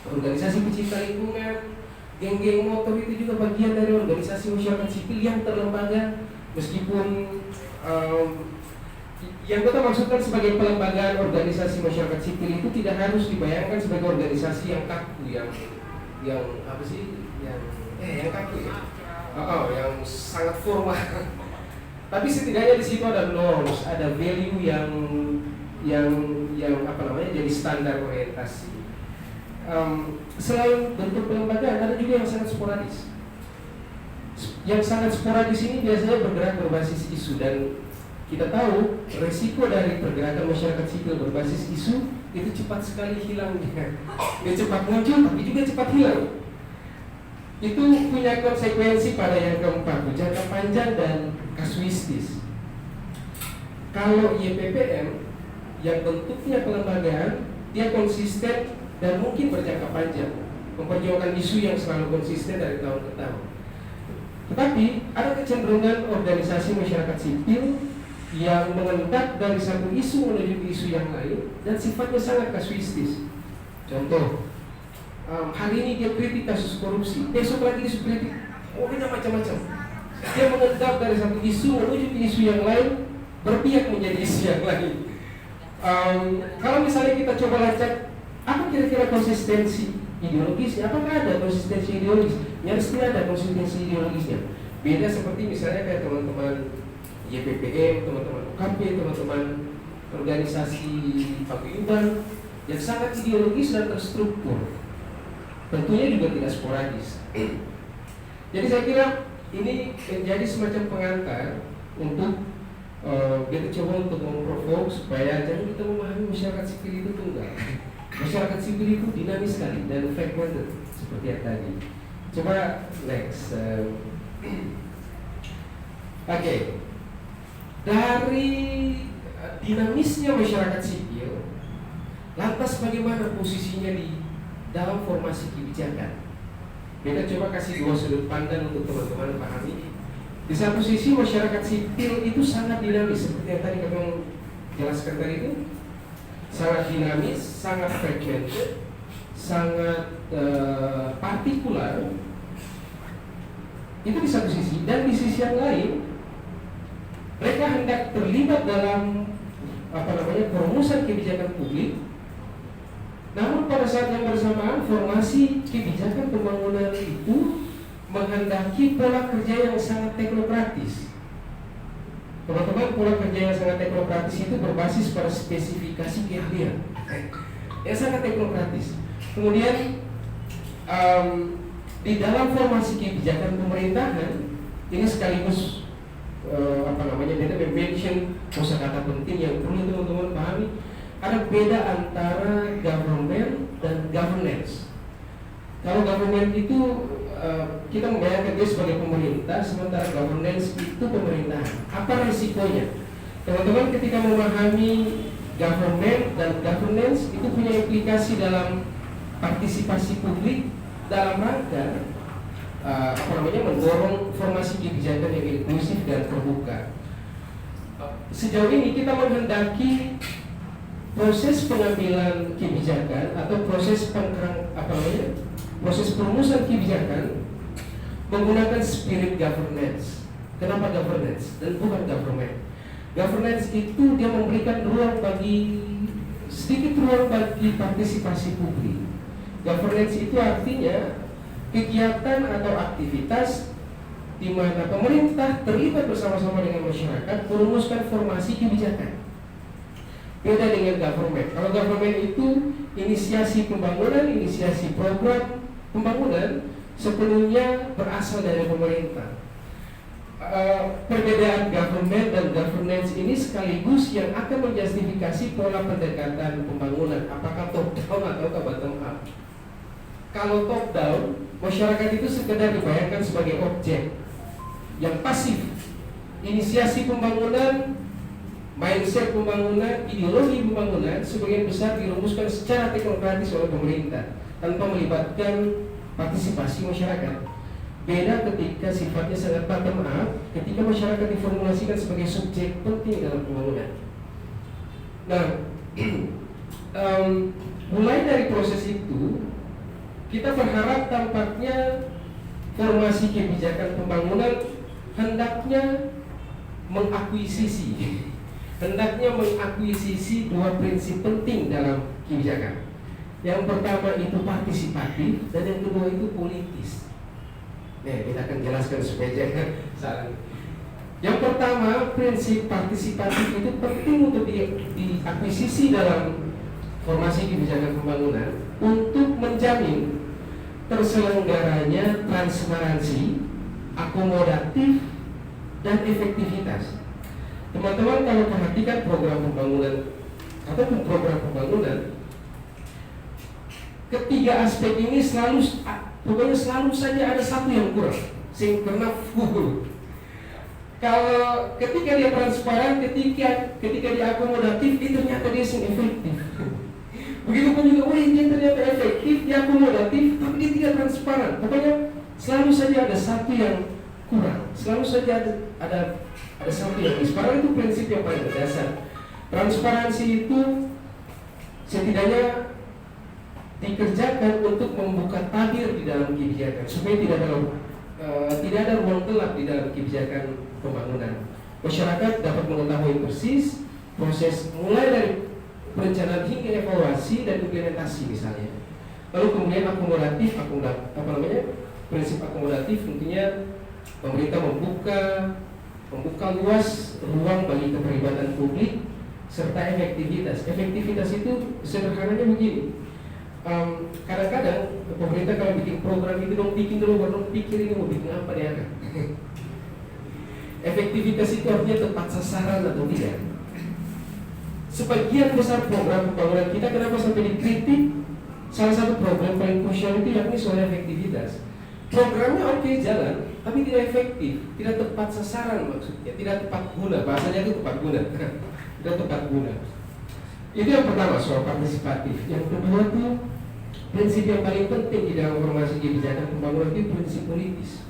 organisasi pecinta lingkungan, geng-geng motor itu juga bagian dari organisasi masyarakat sipil yang terlembaga, meskipun yang kita maksudkan sebagai pelembagaan organisasi masyarakat sipil itu tidak harus dibayangkan sebagai organisasi yang kaku, yang apa sih, yang kaku ya, yang sangat formal. Tapi setidaknya di situ ada norms, ada value yang apa namanya jadi standar orientasi. Selain bentuk pelembagaan, ada juga yang sangat sporadis. Yang sangat sporadis ini biasanya bergerak berbasis isu, dan kita tahu resiko dari pergerakan masyarakat sipil berbasis isu itu cepat sekali hilangnya. Dia cepat muncul tapi juga cepat hilang. Itu punya konsekuensi pada yang keempat, jangka panjang dan kasuistis. Kalau YPPM yang bentuknya kelembagaan, dia konsisten dan mungkin berjangka panjang, memperjuangkan isu yang selalu konsisten dari tahun ke tahun. Tetapi ada kecenderungan organisasi masyarakat sipil yang mengendap dari satu isu menuju ke isu yang lain dan sifatnya sangat kasuistis. Contoh, hari ini dia kritik kasus korupsi, besok lagi isu kritik, macam-macam. Dia mengendap dari satu isu menuju ke isu yang lain, berpihak menjadi isu yang lain. Kalau misalnya kita coba lacak, apa kira-kira konsistensi ideologisnya? Apakah ada konsistensi ideologis? Nyaris tidak ada konsistensi ideologisnya. Beda seperti misalnya kayak teman-teman YPPM, teman-teman UKP, teman-teman organisasi paguyuban yang sangat ideologis dan terstruktur. Tentunya juga tidak sporadis. Jadi saya kira ini menjadi semacam pengantar untuk kita coba untuk memprovok supaya jangan kita memahami masyarakat sipil itu tunggal. Masyarakat sipil itu dinamis sekali dan fragmented seperti yang tadi. Coba next. Oke. Dari dinamisnya masyarakat sipil, lantas bagaimana posisinya di dalam formasi kebijakan? Kita coba kasih dua sudut pandang untuk teman-teman pahami. Di satu sisi masyarakat sipil itu sangat dinamis, seperti yang tadi kami jelaskan tadi itu, sangat dinamis, sangat fragmented, sangat partikular. Itu di satu sisi, dan di sisi yang lain mereka hendak terlibat dalam perumusan kebijakan publik. Namun pada saat yang bersamaan formasi kebijakan pembangunan itu menghendaki pola kerja yang sangat teknokratis. Teman-teman, pola kerja yang sangat teknokratis itu berbasis pada spesifikasi keahlian yang sangat teknokratis. Kemudian di dalam formasi kebijakan pemerintahan ini sekaligus kita mention kosakata penting yang perlu teman-teman pahami. Ada beda antara government dan governance. Kalau government itu kita membayangkan dia sebagai pemerintah, sementara governance itu pemerintahan. Apa resikonya? Teman-teman ketika memahami government dan governance itu punya implikasi dalam partisipasi publik dalam rangka mendorong formasi kebijakan yang inklusif dan terbuka. Sejauh ini kita menghendaki proses pengambilan kebijakan atau proses proses perumusan kebijakan menggunakan spirit governance. Kenapa governance dan bukan government? Governance itu dia memberikan sedikit ruang bagi partisipasi publik. Governance itu artinya kegiatan atau aktivitas di mana pemerintah terlibat bersama-sama dengan masyarakat merumuskan formasi kebijakan. Beda dengan government. Kalau government itu inisiasi pembangunan, inisiasi program pembangunan sepenuhnya berasal dari pemerintah. Perbedaan government dan governance ini sekaligus yang akan menjustifikasi pola pendekatan pembangunan, apakah top down atau bottom up. Kalau top down, masyarakat itu sekedar dibayangkan sebagai objek yang pasif. Inisiasi pembangunan, mindset pembangunan, ideologi pembangunan sebagian besar dirumuskan secara teknokratis oleh pemerintah tanpa melibatkan partisipasi masyarakat. Beda ketika sifatnya sangat bottom up, ketika masyarakat diformulasikan sebagai subjek penting dalam pembangunan. Nah, mulai dari proses itu, kita berharap tampaknya formasi kebijakan pembangunan hendaknya mengakuisisi dua prinsip penting dalam kebijakan. Yang pertama itu partisipatif dan yang kedua itu politis. Kita akan jelaskan supaya jangan salah. Yang pertama, prinsip partisipatif itu penting untuk diakuisisi dalam formasi kebijakan pembangunan untuk menjamin terselenggaranya transparansi, akomodatif, dan efektivitas. Teman-teman kalau perhatikan program pembangunan ataupun program pembangunan, ketiga aspek ini selalu saja ada satu yang kurang, karena full. Kalau ketika dia transparan, ketika dia akomodatif, ternyata dia efektif. Begitupun juga, dia ternyata efektif, dia akomodatif, tapi dia tidak transparan. Pokoknya selalu saja ada satu yang kurang, selalu saja ada satu yang transparan. Itu prinsip yang paling mendasar. Transparansi itu setidaknya dikerjakan untuk membuka tabir di dalam kebijakan supaya tidak ada ruang gelap di dalam kebijakan pembangunan. Masyarakat dapat mengetahui persis proses mulai dari perencanaan hingga evaluasi dan implementasi misalnya. Lalu kemudian prinsip akomodatif tentunya pemerintah membuka luas ruang bagi keterlibatan publik serta efektivitas. Efektivitas itu sederhananya begini. Kadang-kadang pemerintah kalau bikin program itu bikin dulu baru pikir ini mau bikin apa dia kan. Efektivitas itu artinya tepat sasaran atau tidak. Sebagian besar program pembangunan kita kenapa sampai dikritik? Salah satu program paling krusial itu yakni soal efektivitas. Programnya oke jalan, tapi tidak efektif, tidak tepat sasaran maksudnya, tidak tepat guna. Bahasanya itu tepat guna, tidak tepat guna. Itu yang pertama soal partisipatif. Yang kedua tuh prinsip yang paling penting di dalam formasi kebijakan pembangunan itu prinsip politis.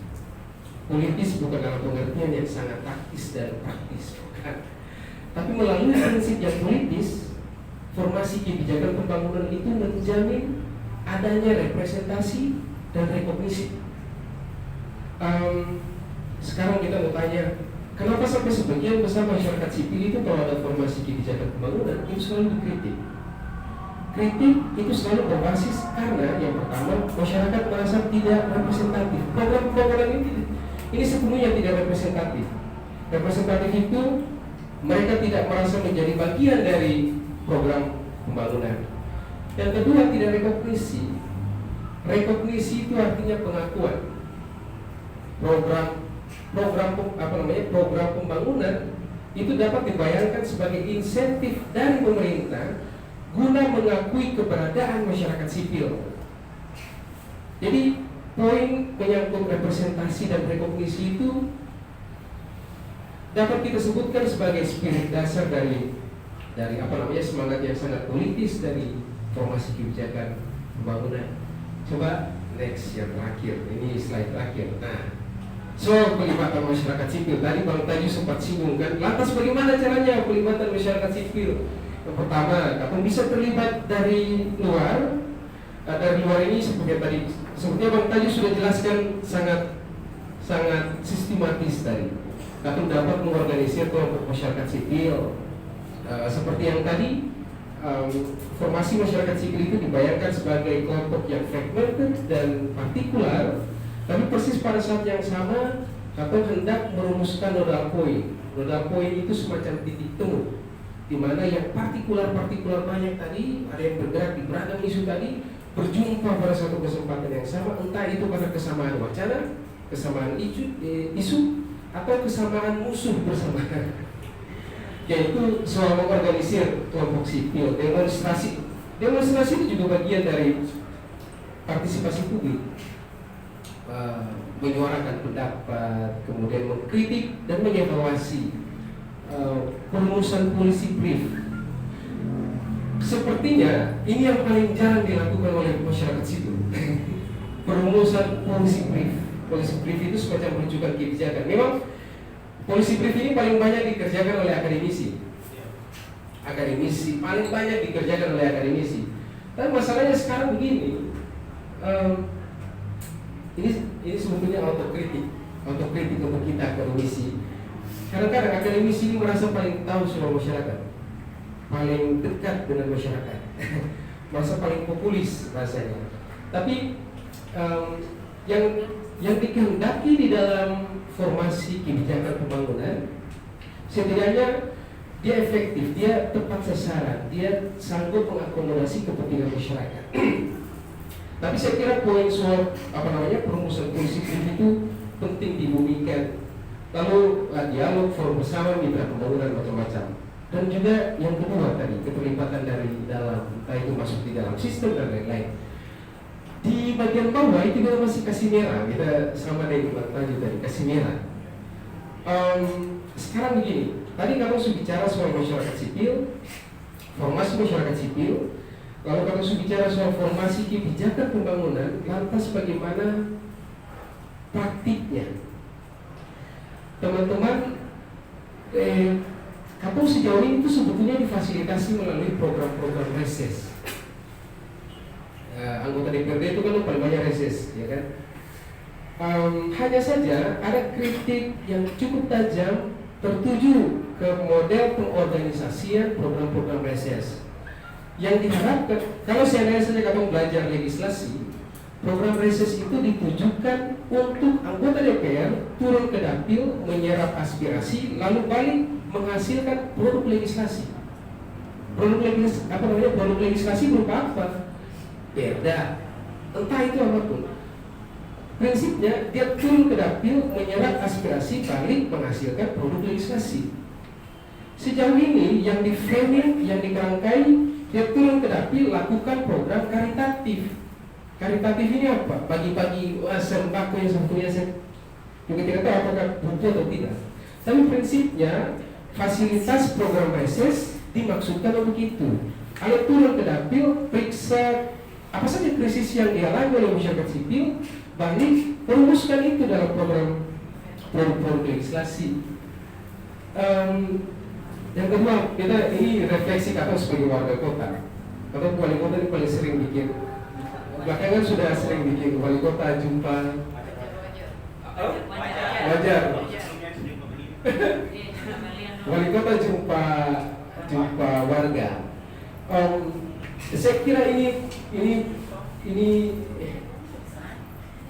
Politis bukan dalam pengertian yang sangat taktis dan praktis, bukan. Tapi melalui prinsip yang politis, formasi kebijakan pembangunan itu menjamin adanya representasi dan rekognisi. Sekarang kita mau tanya, kenapa sampai sebagian besar masyarakat sipil itu kalau ada formasi kebijakan pembangunan itu selalu dikritik? Kritik itu selalu berbasis karena yang pertama masyarakat merasa tidak representatif. Program pembangunan ini sepenuhnya tidak representatif. Representatif itu mereka tidak merasa menjadi bagian dari program pembangunan. Yang kedua tidak rekognisi. Rekognisi itu artinya pengakuan. Program pembangunan itu dapat dibayangkan sebagai insentif dari pemerintah guna mengakui keberadaan masyarakat sipil. Jadi poin menyangkut representasi dan rekognisi itu dapat kita sebutkan sebagai spirit dasar dari semangat yang sangat politis dari formasi kebijakan pembangunan. Coba next yang terakhir, ini slide terakhir. Nah, soal pelibatan masyarakat sipil tadi Bang Taju sempat singgung kan. Lantas bagaimana caranya pelibatan masyarakat sipil? Yang pertama, kapan bisa terlibat dari luar? Dari luar ini seperti Bang Taju sudah jelaskan sangat sistematis tadi. Kapan dapat mengorganisir kelompok masyarakat sipil. Seperti yang tadi formasi masyarakat sipil itu dibayangkan sebagai kelompok yang fragmented dan partikular, tapi persis pada saat yang sama atau hendak merumuskan nodal point. Nodal point itu semacam titik temu, di mana yang partikular banyak tadi, ada yang bergerak di beragam isu tadi, berjumpa pada satu kesempatan yang sama, entah itu karena kesamaan wacana, kesamaan isu atau kesamaan musuh bersama, yaitu soal mengorganisir kelompok sipil. Demonstrasi itu juga bagian dari partisipasi publik, menyuarakan pendapat, kemudian mengkritik dan mengevaluasi perumusan polisi brief. Sepertinya ini yang paling jarang dilakukan oleh masyarakat sipil. Perumusan polisi brief. Polisi brief itu semacam rujukan kebijakan. Memang polisi brief ini paling banyak dikerjakan oleh akademisi. Akademisi paling banyak dikerjakan oleh akademisi. Tapi masalahnya sekarang begini. Ini sebetulnya autokritik untuk kita akademisi. Kadang-kadang akademisi ini merasa paling tahu soal masyarakat, paling dekat dengan masyarakat, merasa paling populis rasanya. Tapi yang dikehendaki di dalam formasi kebijakan pembangunan, setidaknya dia efektif, dia tepat sasaran, dia sanggup mengakomodasi kepentingan masyarakat. Tapi saya kira poin soal perumusan polisi itu penting dibumikan. Lalu dialog, forum bersama, mitra pembangunan macam-macam. Dan juga yang kedua tadi, keterlibatan dari dalam, entah itu masuk di dalam sistem dan lain-lain. Di bagian bawah itu kita masih kasih merah, kita sama dengan Bang Tajo tadi, kasih merah. Sekarang begini, tadi kamu sudah bicara soal masyarakat sipil, formasi masyarakat sipil. Kalau kamu sudah bicara soal formasi kebijakan pembangunan, lantas bagaimana praktiknya? Teman-teman, kampung sejauh ini itu sebetulnya difasilitasi melalui program-program reses. Anggota DPRD itu kan paling banyak reses, ya kan? Hanya saja ada kritik yang cukup tajam tertuju ke model pengorganisasian program-program reses. Yang diharapkan, kalau saya saja kamu belajar legislasi, program reses itu ditujukan untuk anggota DPR turun ke dapil, menyerap aspirasi, lalu balik menghasilkan produk legislasi. Produk legislasi berupa apa? Perda, entah itu apapun. Prinsipnya dia turun ke dapil, menyerap aspirasi, balik menghasilkan produk legislasi. Sejauh ini yang di framing, yang dikerangkai, dia turun ke dapil, lakukan program karitatif. Karitatif ini apa? Bagi-bagi sembako yang sebetulnya saya juga tidak tahu apakah butuh atau tidak. Tapi prinsipnya fasilitas program reses dimaksudkan untuk itu. Kalau turun ke dapil, periksa apa saja krisis yang dialami oleh masyarakat sipil, balik merumuskan itu dalam program produk legislasi. Yang kedua, kita ini refleksi kata sebagai warga kota. Kata wali kota ini paling sering bikin, belakangan sudah sering bikin wali kota jumpa wajar. Wali kota jumpa warga. Saya kira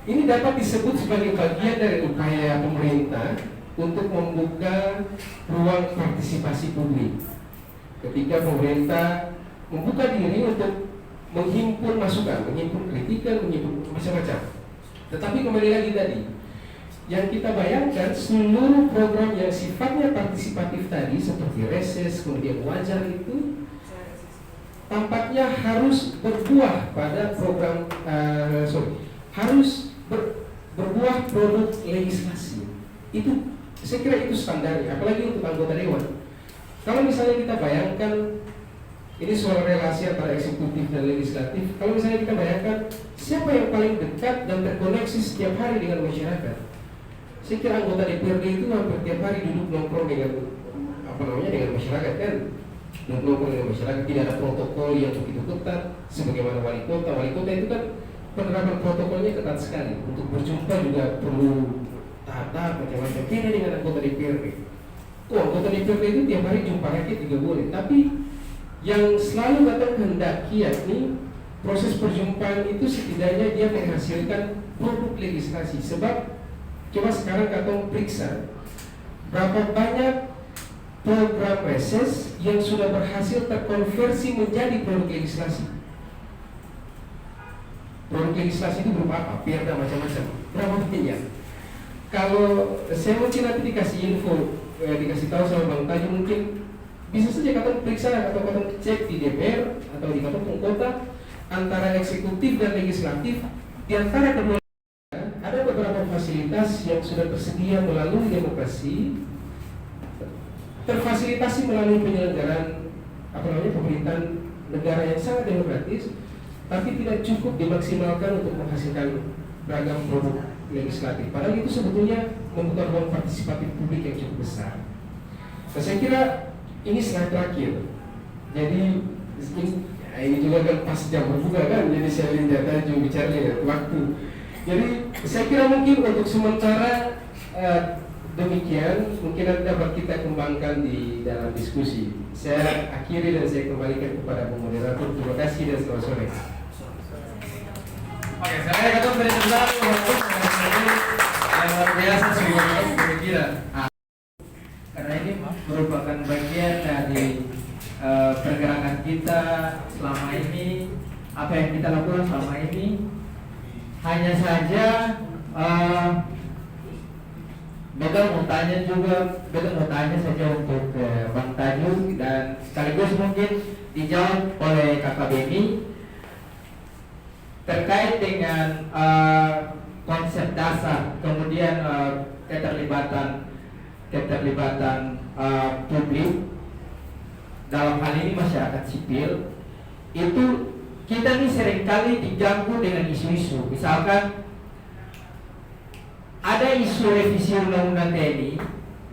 ini dapat disebut sebagai bagian dari upaya pemerintah untuk membuka ruang partisipasi publik. Ketika pemerintah membuka diri untuk menghimpun masukan, menghimpun kritikan, menghimpun macam-macam. Tetapi kembali lagi tadi, yang kita bayangkan seluruh program yang sifatnya partisipatif tadi seperti reses, kemudian wajar itu tampaknya harus berbuah pada program, harus berbuah produk legislasi. Itu saya kira itu standarnya, apalagi untuk anggota dewan. Kalau misalnya kita bayangkan ini soal relasi antara eksekutif dan legislatif, kalau misalnya kita bayangkan siapa yang paling dekat dan terkoneksi setiap hari dengan masyarakat, saya kira anggota DPRD itu hampir tiap hari duduk nongkrong dengan dengan masyarakat kan, duduk nongkrong dengan masyarakat, tidak ada protokol yang begitu ketat sebagaimana wali kota. Wali kota itu kan penerapan protokolnya ketat sekali, untuk berjumpa juga perlu tahap macam-macam. Beda dengan anggota DPRD. Anggota DPRD itu tiap hari jumpa rakyat juga boleh, tapi yang selalu Katong kehendaki yakni proses perjumpaan itu setidaknya dia menghasilkan produk legislasi. Sebab coba sekarang Katong periksa berapa banyak program reses yang sudah berhasil terkonversi menjadi produk legislasi. Produk legislasi itu berupa apa? Perda macam-macam. Berapa banyak? Kalau saya mungkin nanti dikasih info, dikasih tahu sama Bang Tajo, mungkin bisa saja Katong periksa atau Katong cek di DPR atau di Katong kota antara eksekutif dan legislatif. Di antara kedua ada beberapa fasilitas yang sudah tersedia melalui demokrasi, terfasilitasi melalui penyelenggaraan pemerintahan negara yang sangat demokratis, tapi tidak cukup dimaksimalkan untuk menghasilkan beragam produk legislatif. Padahal itu sebetulnya membuka ruang partisipatif publik yang cukup besar. Nah, saya kira ini slide terakhir. Jadi ini juga kan pas jam berbuka kan, jadi saya lihat data juga bicara lihat waktu. Jadi saya kira mungkin untuk sementara demikian, mungkin nanti dapat kita kembangkan di dalam diskusi. Saya akhiri dan saya kembalikan kepada moderator. Terima kasih dan selamat sore. Oke, saya Katong beri tepuk yang luar biasa sebagai pemikiran. Karena ini merupakan bagian dari pergerakan kita selama ini, apa yang kita lakukan selama ini. Hanya saja Betul mau tanya saja untuk Bang Tajo dan sekaligus mungkin dijawab oleh Kakak Beni terkait dengan konsep dasar, kemudian keterlibatan publik dalam hal ini masyarakat sipil. Itu kita nih seringkali diganggu dengan isu-isu, misalkan ada isu revisi undang-undang TNI,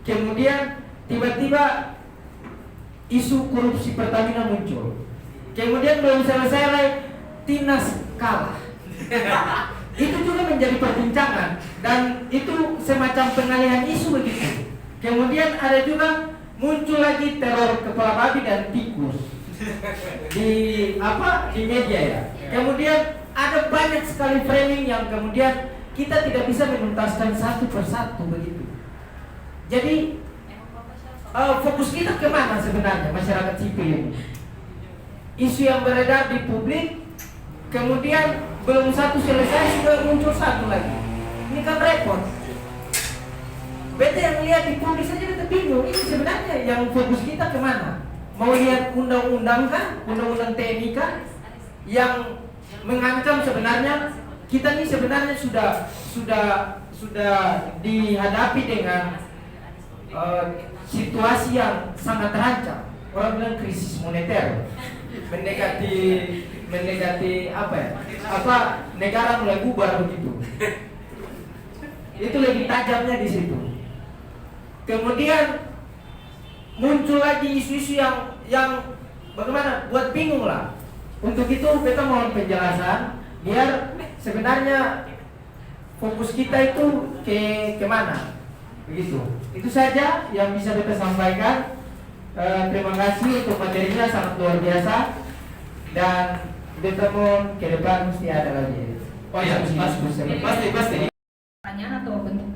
kemudian tiba-tiba isu korupsi Pertamina muncul, kemudian belum selesai Timnas kalah. Itu juga menjadi perbincangan dan itu semacam pengalihan isu begitu. Kemudian ada juga muncul lagi teror kepala babi dan tikus di media ya. Kemudian ada banyak sekali framing yang kemudian kita tidak bisa menuntaskan satu persatu begitu. Jadi fokus kita kemana sebenarnya masyarakat sipil ini? Isu yang beredar di publik, kemudian belum satu selesai sudah muncul satu lagi. Ini kan repot. Beta yang lihat di publik saja beta bingung. Ini sebenarnya yang fokus kita kemana? Mau lihat undang-undang kah? Undang-undang TNI kah? Yang mengancam sebenarnya kita ini sebenarnya sudah dihadapi dengan situasi yang sangat terancam. Orang bilang krisis moneter, mendekati negara mulai bubar begitu. Itu lebih tajamnya di situ. Kemudian muncul lagi isu-isu yang bagaimana buat bingung lah. Untuk itu kita mohon penjelasan biar sebenarnya fokus kita itu kemana begitu. Itu saja yang bisa kita sampaikan. Terima kasih untuk materinya sangat luar biasa dan kita mohon ke depan mesti ada lagi. Oh ya, pasti. Pertanyaan atau bentuk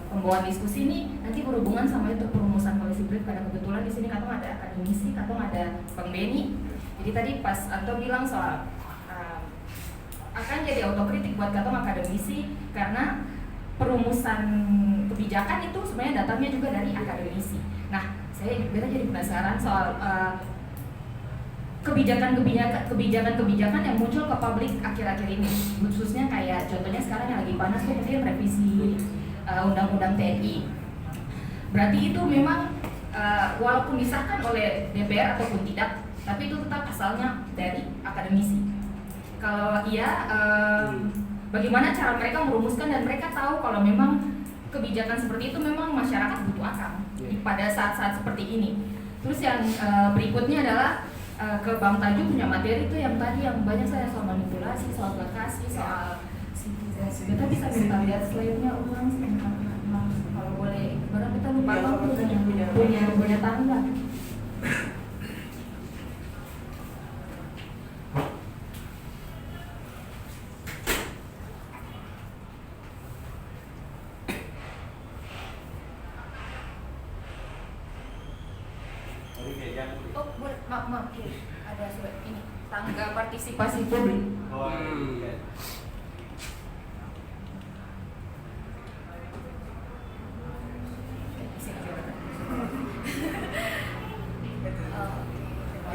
pembawaan diskusi ini nanti berhubungan sama itu perumusan polisi brief, karena kebetulan di sini Katong ada akademisi, Katong ada Bang Beni. Jadi tadi pas Anto bilang soal akan jadi autokritik buat Katong akademisi karena perumusan kebijakan itu sebenarnya datangnya juga dari akademisi. Nah, beta jadi penasaran soal kebijakan yang muncul ke publik akhir-akhir ini, khususnya kayak contohnya sekarang yang lagi panas tuh kemudian revisi undang-undang TNI. Berarti itu memang walaupun disahkan oleh DPR ataupun tidak, tapi itu tetap asalnya dari akademisi. Kalau iya, bagaimana cara mereka merumuskan dan mereka tahu kalau memang kebijakan seperti itu memang masyarakat butuh akan pada saat-saat seperti ini. Terus yang berikutnya adalah ke Bang Tajo punya materi itu yang tadi yang banyak saya soal manipulasi, soal lokasi, soal citizenship. Kita bisa minta lihat slide-nya ulang kalau boleh. Barang kita lupa punya tangga. yang Oh, boleh, maaf, ada surat ini tangga partisipasi publik. iya.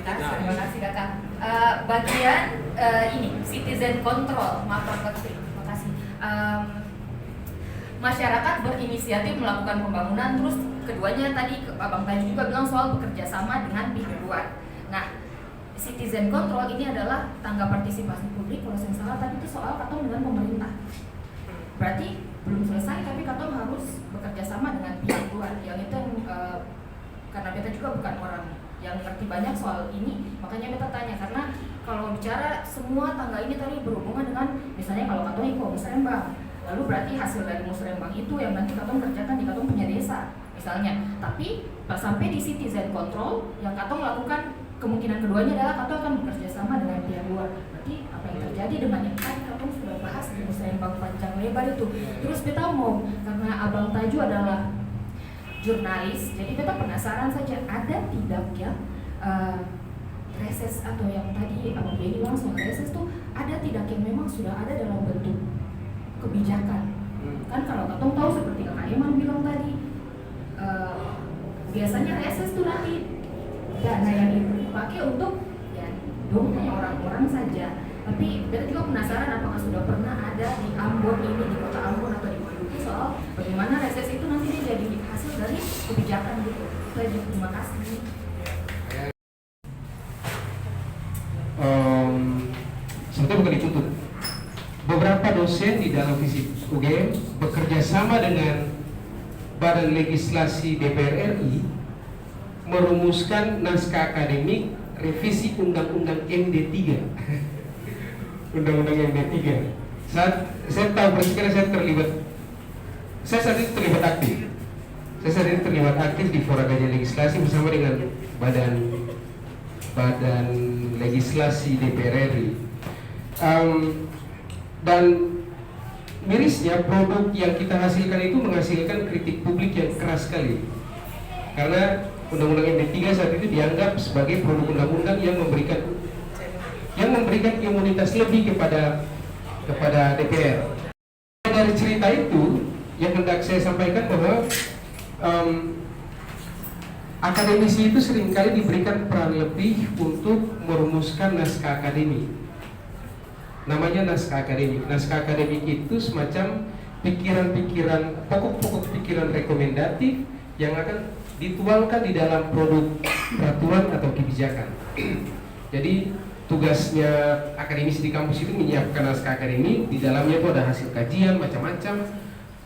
Terima kasih kakak. Bagian ini citizen control, maaf Pak Menteri, terima kasih. Masyarakat berinisiatif melakukan pembangunan, terus keduanya tadi Abang Taji juga bilang soal bekerja sama dengan pihak luar. Nah, citizen control ini adalah tangga partisipasi publik, kalau saya salah tadi itu soal katong dengan pemerintah. Berarti belum selesai, tapi katong harus bekerja sama dengan pihak luar. Yang itu karena beta juga bukan orang yang ngerti banyak soal ini, makanya beta tanya, karena kalau bicara semua tangga ini tadi berhubungan dengan misalnya kalau katong ikut musrembang, lalu berarti hasil dari musrembang itu yang nanti katong kerjakan di katong punya desa misalnya. Tapi pas sampai di citizen control yang katong lakukan, kemungkinan keduanya adalah katong akan bekerja sama dengan pihak luar. Berarti apa yang terjadi dengan yang tadi katong sudah bahas di musrembang panjang lebar itu. Terus beta mau, karena Abang Taju adalah jurnalis, jadi kita penasaran saja, ada tidak ya reses atau yang tadi Abang Beni langsung reses tuh ada tidak yang memang sudah ada dalam bentuk kebijakan. Kan kalau katong tahu seperti Kak Iman bilang tadi, biasanya reses tuh nanti dana yang dipakai untuk ya hanya orang-orang saja. Tapi kita juga penasaran apakah sudah pernah ada di Ambon ini, di kota Ambon atau di Maluku soal bagaimana reses itu nanti dia jadi hasil dari kebijakan gitu. Itu aja, terima kasih. Sebetulnya bukan ditutup. Beberapa dosen di dalam FISIP UGM bekerja sama dengan Badan Legislasi DPR RI merumuskan naskah akademik revisi Undang-Undang MD3. Undang-Undang MD3. Saat saya tahu persis karena saya terlibat, saya saat itu terlibat aktif. Saya saat itu terlibat aktif di Fora Kajian Legislasi bersama dengan Badan Legislasi DPR RI. Dan mirisnya produk yang kita hasilkan itu menghasilkan kritik publik yang keras sekali. Karena Undang-Undang MD3 saat itu dianggap sebagai produk undang-undang yang memberikan imunitas lebih kepada DPR. Dari cerita itu yang hendak saya sampaikan bahwa akademisi itu seringkali diberikan peran lebih untuk merumuskan naskah akademik. Namanya naskah akademik. Naskah akademik itu semacam pikiran-pikiran, pokok-pokok pikiran rekomendatif yang akan dituangkan di dalam produk peraturan atau kebijakan. Jadi tugasnya akademisi di kampus itu menyiapkan naskah akademik, di dalamnya itu ada hasil kajian macam-macam,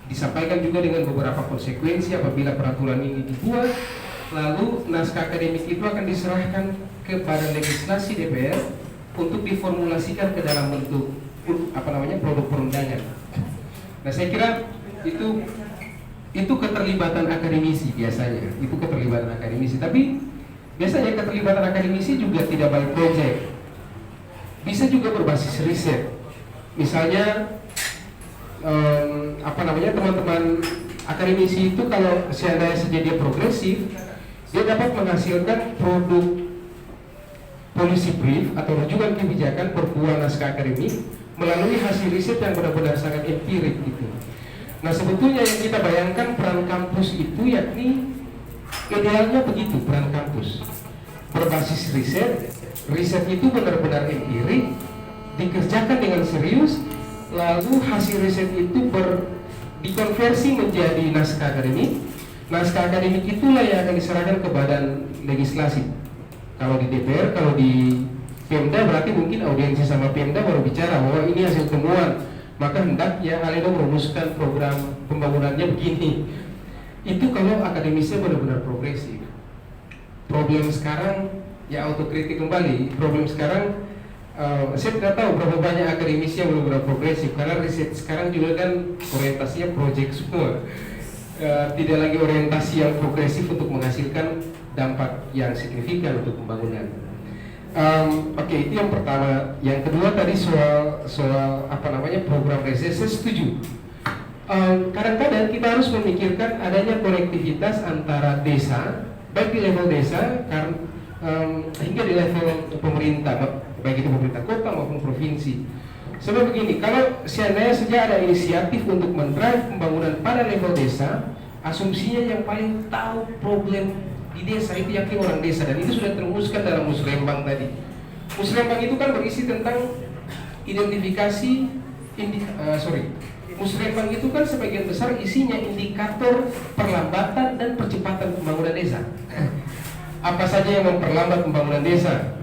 disampaikan juga dengan beberapa konsekuensi apabila peraturan ini dibuat. Lalu naskah akademik itu akan diserahkan ke Badan Legislasi DPR untuk diformulasikan ke dalam bentuk produk perundangan. Nah, saya kira itu keterlibatan akademisi biasanya, itu keterlibatan akademisi. Tapi biasanya keterlibatan akademisi juga tidak by project, bisa juga berbasis riset. Misalnya teman-teman akademisi itu kalau seandainya dia progresif, dia dapat menghasilkan produk policy brief atau rujukan kebijakan berbuah naskah akademik melalui hasil riset yang benar-benar sangat empirik gitu. Nah, sebetulnya yang kita bayangkan peran kampus itu yakni idealnya begitu, peran kampus berbasis riset itu benar-benar empirik, dikerjakan dengan serius, lalu hasil riset itu dikonversi menjadi naskah akademik. Naskah akademik itulah yang akan diserahkan ke Badan Legislasi. Kalau di DPR, kalau di Pemda berarti mungkin audiensi sama Pemda baru bicara bahwa ini hasil temuan, maka hendaknya Aledo merumuskan program pembangunannya begini. Itu kalau akademisnya benar-benar progresif. Problem sekarang, ya autokritik kembali. Problem sekarang, saya tidak tahu berapa banyak akademisi yang benar-benar progresif, karena riset sekarang juga kan orientasinya project semua. Tidak lagi orientasi yang progresif untuk menghasilkan dampak yang signifikan untuk pembangunan. Oke, itu yang pertama. Yang kedua tadi soal program reses, saya setuju. Kadang-kadang kita harus memikirkan adanya konektivitas antara desa, baik di level desa, hingga di level pemerintah, baik itu pemerintah kota maupun provinsi. Sebab begini, kalau seandainya saja ada inisiatif untuk mendrive pembangunan pada level desa, asumsinya yang paling tahu problem di desa itu yakin orang desa, dan itu sudah terumuskan dalam Musrembang tadi. Musrembang itu kan berisi tentang identifikasi Musrembang itu kan sebagian besar isinya indikator perlambatan dan percepatan pembangunan desa. Apa saja yang memperlambat pembangunan desa?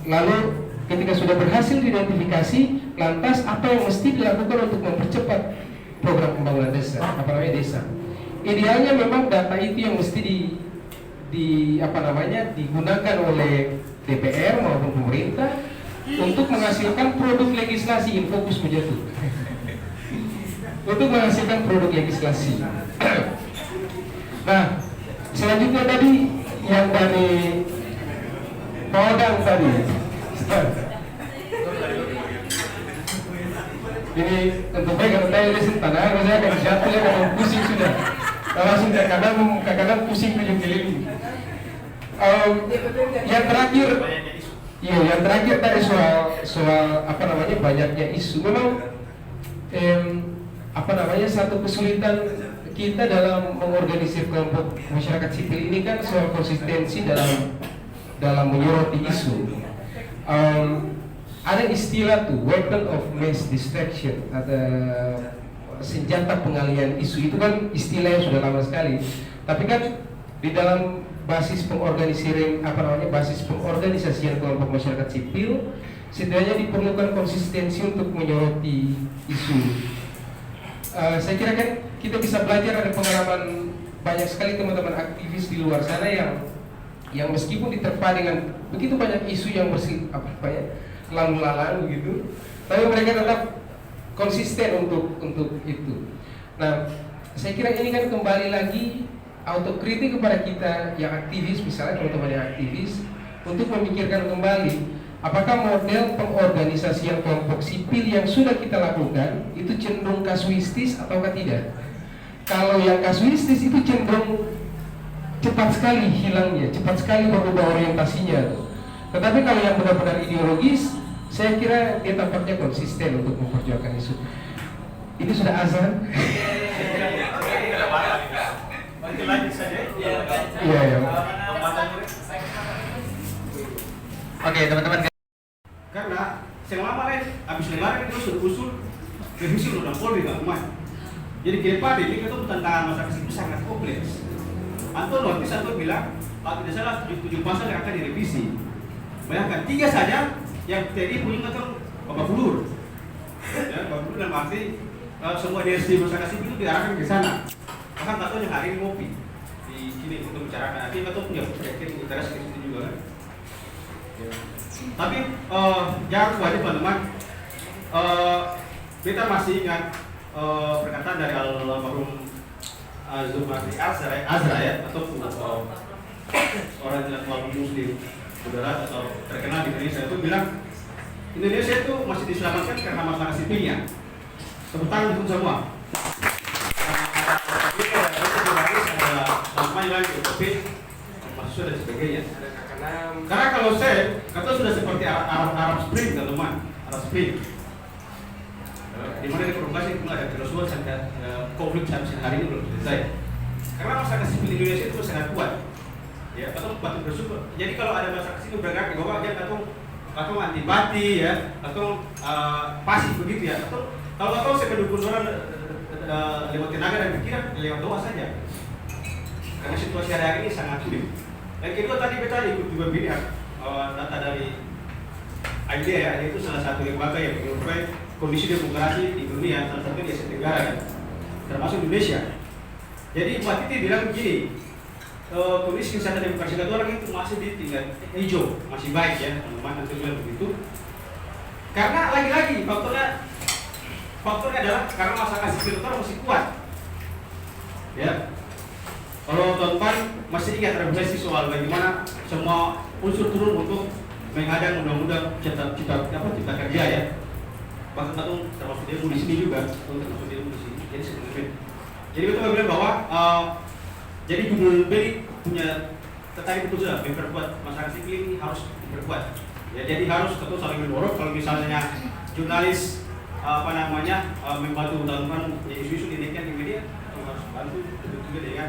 Lalu ketika sudah berhasil diidentifikasi, lantas apa yang mesti dilakukan untuk mempercepat program pembangunan desa, desa? Idealnya memang data itu yang mesti digunakan oleh DPR maupun pemerintah untuk menghasilkan produk legislasi. Infokus menjatuh untuk menghasilkan produk legislasi. Nah, selanjutnya tadi yang dari Kodang tadi. Ini tentu baik kalau saya lesin tanah, saya akan jatuh ya, kalau pusing sudah. Langsung kadang pusing tujuh keliling. Yang terakhir, yang terakhir tadi soal banyaknya isu. Memang satu kesulitan kita dalam mengorganisir kelompok masyarakat sipil ini kan soal konsistensi dalam menyoroti isu. Ada istilah tuh weapon of mass distraction, ada senjata pengalihan isu. Itu kan istilah yang sudah lama sekali. Tapi kan di dalam basis pengorganisasian kelompok masyarakat sipil, setidaknya diperlukan konsistensi untuk menyoroti isu. Saya kira kan kita bisa belajar, ada pengalaman banyak sekali teman-teman aktivis di luar sana yang meskipun diterpa dengan begitu banyak isu yang lalu lalang begitu, tapi mereka tetap konsisten untuk itu. Nah, saya kira ini kan kembali lagi autokritik kepada kita yang aktivis, misalnya teman-teman yang aktivis, untuk memikirkan kembali apakah model pengorganisasian kelompok sipil yang sudah kita lakukan itu cenderung kasuistis ataukah tidak? Kalau yang kasuistis itu cenderung cepat sekali hilangnya, cepat sekali berubah orientasinya. Tetapi kalau yang benar-benar ideologis, saya kira dia tampaknya konsisten untuk memperjuangkan isu. Ini sudah azan. Iya. Oke, teman-teman. Karena selama habis lebaran itu sudah usul revisi undang Polri nggak kuat. Jadi ke depan ini itu tantangan masyarakat itu sangat kompleks. Anton notis Anton bilang, kalau tidak salah 7 pasal yang akan direvisi. Bayangkan 3 saja yang tadi punya kan Bapak Fulur. Ya, Bapak Fulur dalam arti semua DSD masyarakat sipil itu diarahkan ke sana. Bahkan Tato yang hari ini ngopi di sini untuk bicarakan. Nanti Tato punya perspektif interest ke situ juga kan. Ya. Tapi jangan khawatir teman-teman, kita masih ingat perkataan dari almarhum Zulkifli Azra ya, atau orang intelektual muslim moderat atau terkenal di Indonesia, itu bilang Indonesia itu masih diselamatkan karena masyarakat sipilnya. Tepuk tangan untuk semua. Mahasiswa dan sebagainya. Karena kalau saya kata sudah seperti Arab Spring, teman-teman, Arab Spring, di mana diprovokasi kemudian ada kerusuhan sampai konflik sampai hari ini belum selesai. Karena masyarakat sipil di Indonesia itu sangat kuat, ya, atau batu bersyukur. Jadi kalau ada masyarakat sipil bergerak di bawah, dia atau antipati, ya, atau pasif begitu ya, atau saya pendukung orang lewat tenaga dan pikiran lewat doa saja. Karena situasi hari ini sangat sulit. Dan kedua tadi kita ikut juga lihat data dari IDEA ya, itu salah satu lembaga yang mengurai kondisi demokrasi di dunia, salah satu di Asia Tenggara ya, termasuk Indonesia. Jadi Mbak Titi bilang begini, kondisi kesehatan demokrasi satu orang itu masih di tingkat hijau, masih baik ya, teman-teman nanti bilang begitu. Karena lagi-lagi faktornya adalah karena masyarakat sipil itu masih kuat, ya. Kalau teman-teman masih ingat refleksi soal bagaimana semua unsur turun untuk menghadang undang-undang cipta kerja ya. Bahkan satu termasuk demo di sini juga, termasuk demo di sini. Jadi sebelumnya, jadi kita bilang bahwa jadi Gubernur Beli punya tadi betul sudah memperkuat masyarakat sipil ini harus diperkuat. Ya, jadi harus tentu saling mendorong. Kalau misalnya jurnalis membantu teman-teman isu-isu dinaikkan di media, harus bantu juga dengan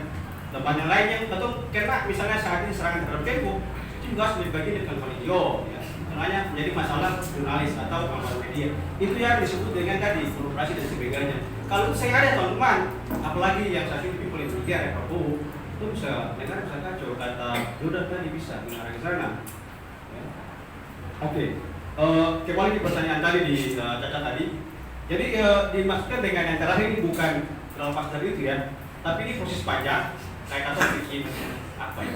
tempat yang lainnya. Tentu karena misalnya saat ini serangan terhadap Tempo itu juga harus menjadi bagian dari kampanye ya. Makanya menjadi masalah jurnalis atau kampanye media. Itu yang disebut dengan tadi korporasi dan sebagainya. Kalau itu saya ada teman-teman, apalagi yang saat ini people in media ya Prabowo, itu bisa negara bisa kacau. Kata Yuda tadi bisa mengarah ke sana. Oke, kembali ke pertanyaan tadi di Caca tadi. Jadi dimaksudkan dengan yang terakhir ini bukan terlepas dari itu ya, tapi ini proses panjang. Kayak kata bikin apa ya?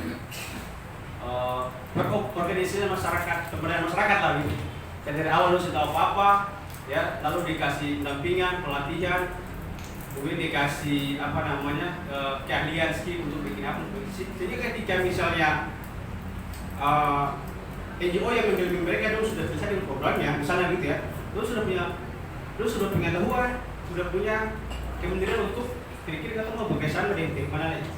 Berorganisasi masyarakat, pemberdayaan masyarakat lah gitu. Dan dari awal lu sudah apa-apa, ya, lalu dikasih pendampingan, pelatihan, kemudian dikasih keahlian skill untuk bikin apa? Jadi ketika misalnya NGO yang mendampingi mereka dulu sudah selesai dengan programnya, misalnya gitu ya, lu sudah punya pengetahuan, sudah punya kementerian untuk kira-kira kita mau bekerjasama dengan mana lagi.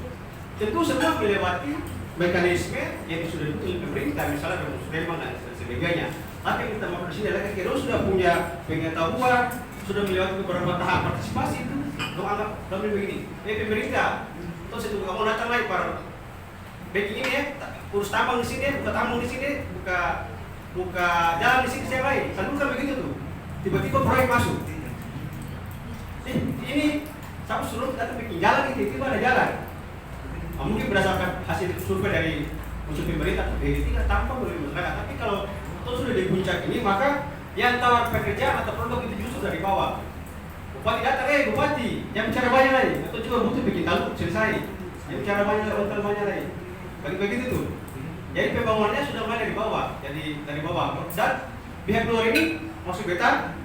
Tentu semua melewati mekanisme yang sudah dibuat pemerintah, misalnya dengan Musliman dan sebagainya. Tapi kita mau di sini adalah kira sudah punya pengetahuan, sudah melewati beberapa tahap partisipasi itu, dong anggap kami begini. Pemerintah, terus itu kamu datang lagi para baking ini ya, urus tambang di sini, buka tambang di sini, buka jalan di sini saya lain. Selalu kan begitu tuh. Tiba-tiba proyek masuk. Ini saya suruh datang bikin jalan ini, tiba-tiba ada jalan. Mungkin berdasarkan hasil survei dari unsur pemerintah, tidak tampak oleh masyarakat. Tapi kalau itu sudah di puncak ini, maka yang tawar pekerjaan atau produk itu justru dari bawah. Bupati datang, bupati, yang bicara banyak lagi. Atau juga butuh bikin taluk selesai. Yang bicara banyak lagi. Begitu tuh. Jadi pembangunannya sudah mulai dari bawah, jadi dari bawah. Dan pihak luar ini maksud beta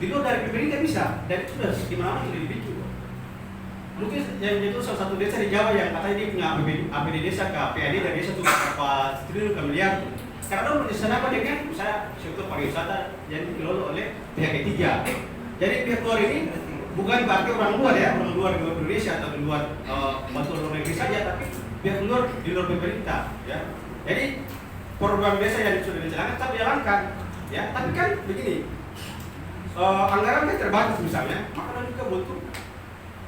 di luar dari pemerintah bisa, dan itu sudah di mana sudah dibikin. Mungkin yang itu salah satu desa di Jawa yang katanya dia punya APD desa ke PAD dari desa itu berapa triliun ke miliar. Karena bekerjasama dengan misalnya sektor pariwisata yang dikelola oleh pihak ketiga. Jadi pihak luar ini bukan berarti orang luar ya, orang luar di luar Indonesia atau di luar bantuan luar negeri saja, tapi pihak luar di luar pemerintah ya. Jadi program desa yang sudah dijalankan tetap jalankan ya. Tapi kan begini, anggaran kan terbatas misalnya, maka juga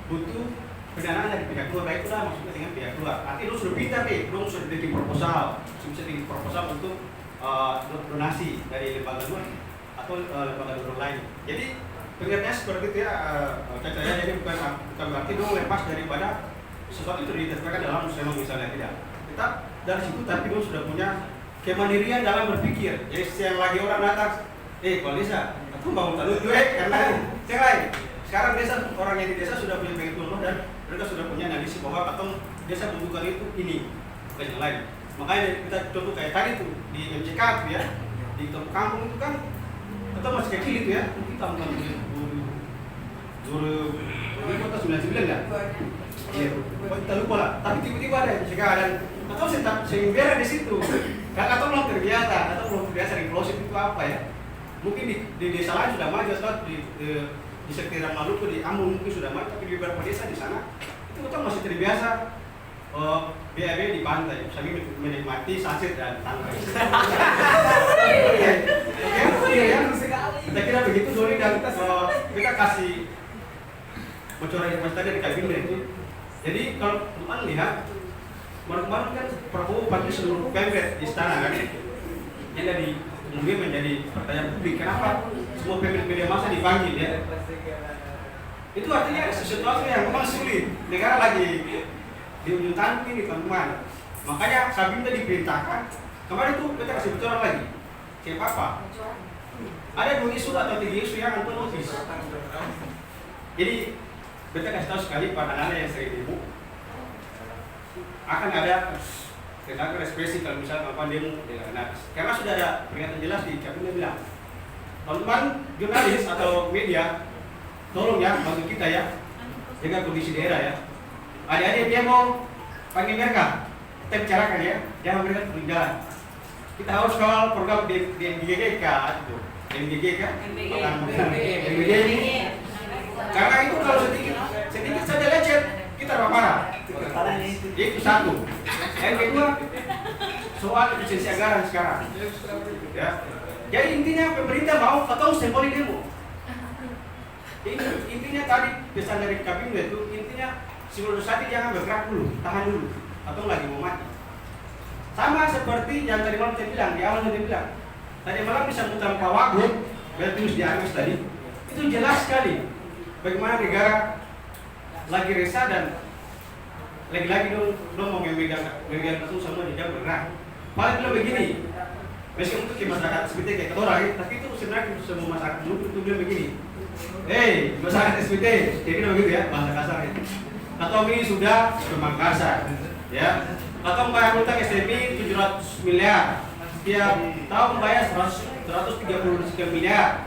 butuh pendanaan dari pihak luar. Baik itulah maksudnya dengan pihak luar. Artinya lu sudah pintar nih, lu sudah bikin proposal, bisa bikin proposal untuk donasi dari lembaga luar atau lembaga luar lain. Jadi pengertiannya seperti itu ya, Caca ya. Jadi bukan berarti dong lepas daripada sesuatu itu diterapkan dalam muslimah misalnya, tidak. Kita dari situ tapi dong sudah punya kemandirian dalam berpikir. Jadi yang lagi orang datang, kalau desa, aku bangun taluk dulu karena yang lain. Sekarang desa, orang yang di desa sudah punya pengetahuan dan mereka sudah punya analisis bahwa katong desa membutuhkan itu ini, bukan yang lain. Makanya kita contoh kayak tadi tuh di MCK ya, di kampung itu kan kita masih kecil itu ya, kita tahun 1999 ya. Iya, kita lupa lah. Tapi tiba-tiba ada MCK dan atau sehingga di situ. Karena atau belum terbiasa, atau belum terbiasa inklusif itu apa ya? Mungkin di desa lain sudah maju, atau di sekitar Maluku, di Ambon mungkin sudah maju, tapi di beberapa desa di sana itu kita masih terbiasa BAB di pantai, sambil menikmati sunset dan pantai. Kita kira begitu Doni, dan kita kasih bocoran informasi tadi di kabinet itu. Jadi kalau teman lihat kemarin kan Prabowo panggil seluruh pemret di istana kan, yang dari kemudian menjadi pertanyaan publik, kenapa semua pemimpin media massa dipanggil ya? Itu artinya sesuatu yang memang sulit. Negara lagi di ujung tanduk ini teman-teman. Makanya Kabinda diperintahkan. Kemarin itu kita kasih bocoran lagi. Siapa apa? Ada 2 isu atau 3 isu yang untuk notis. Jadi kita kasih tahu sekali pada anak yang sering ibu akan ada tentang ekspresi kalau misalnya apa demo dengan anak. Karena sudah ada peringatan jelas di Kabinda bilang, teman-teman jurnalis atau media, tolong ya bantu kita ya jaga kondisi daerah ya. Adik-adik dia mau panggil mereka, kita bicarakan ya, jangan mereka turun jalan. Kita harus kawal program di MGGK itu, MGGK, karena itu kalau sedikit saja lecet kita marah. Itu satu. Yang kedua, soal efisiensi anggaran sekarang. Ya. Jadi intinya pemerintah mau atau simbol demo. Ini intinya tadi pesan dari kabinet itu intinya sebelum saat jangan bergerak dulu, tahan dulu, atau lagi mau mati. Sama seperti yang tadi malam saya bilang, di awal saya bilang, tadi malam bisa mutam Pak Wagub, bertulis di Agus tadi, itu jelas sekali bagaimana negara lagi resah dan lagi-lagi dong mau memegang itu semua di jam bergerak. Paling bilang begini, meskipun untuk masyarakat seperti kayak ketorang, tapi itu sebenarnya semua masyarakat dulu itu bilang begini. Masyarakat SPT, jadi begitu ya bahasa kasarnya. Atau ini sudah bermangkasa, ya. Atau membayar utang SMI 700 miliar, setiap tahun membayar 130 sekian miliar.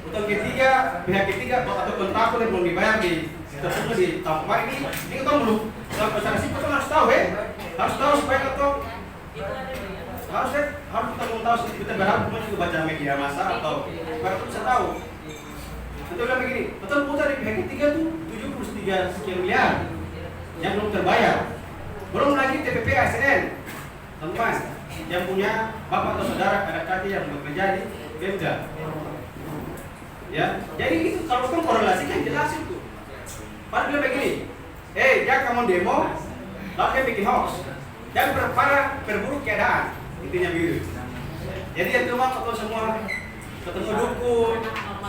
Utang ketiga, pihak ketiga atau kontraktor yang belum dibayar di tertentu di tahun kemarin ini kita belum. Kalau masyarakat sipil kan harus tahu harus tahu supaya kita harus kita mau tahu kita berharap juga baca media massa atau baru bisa tahu. Itu bilang begini, betul putar di pihak ketiga tuh 73 sekian miliar yang belum terbayar. Belum lagi TPP ASN, teman-teman yang punya bapak atau saudara anak kaki yang bekerja di Pemda. Ya, jadi itu kalau kan korelasikan jelas itu. Padahal bilang begini, jangan kamu demo, lalu bikin hoax, jangan perburuk keadaan, intinya begitu. Jadi yang cuma kalau semua ketemu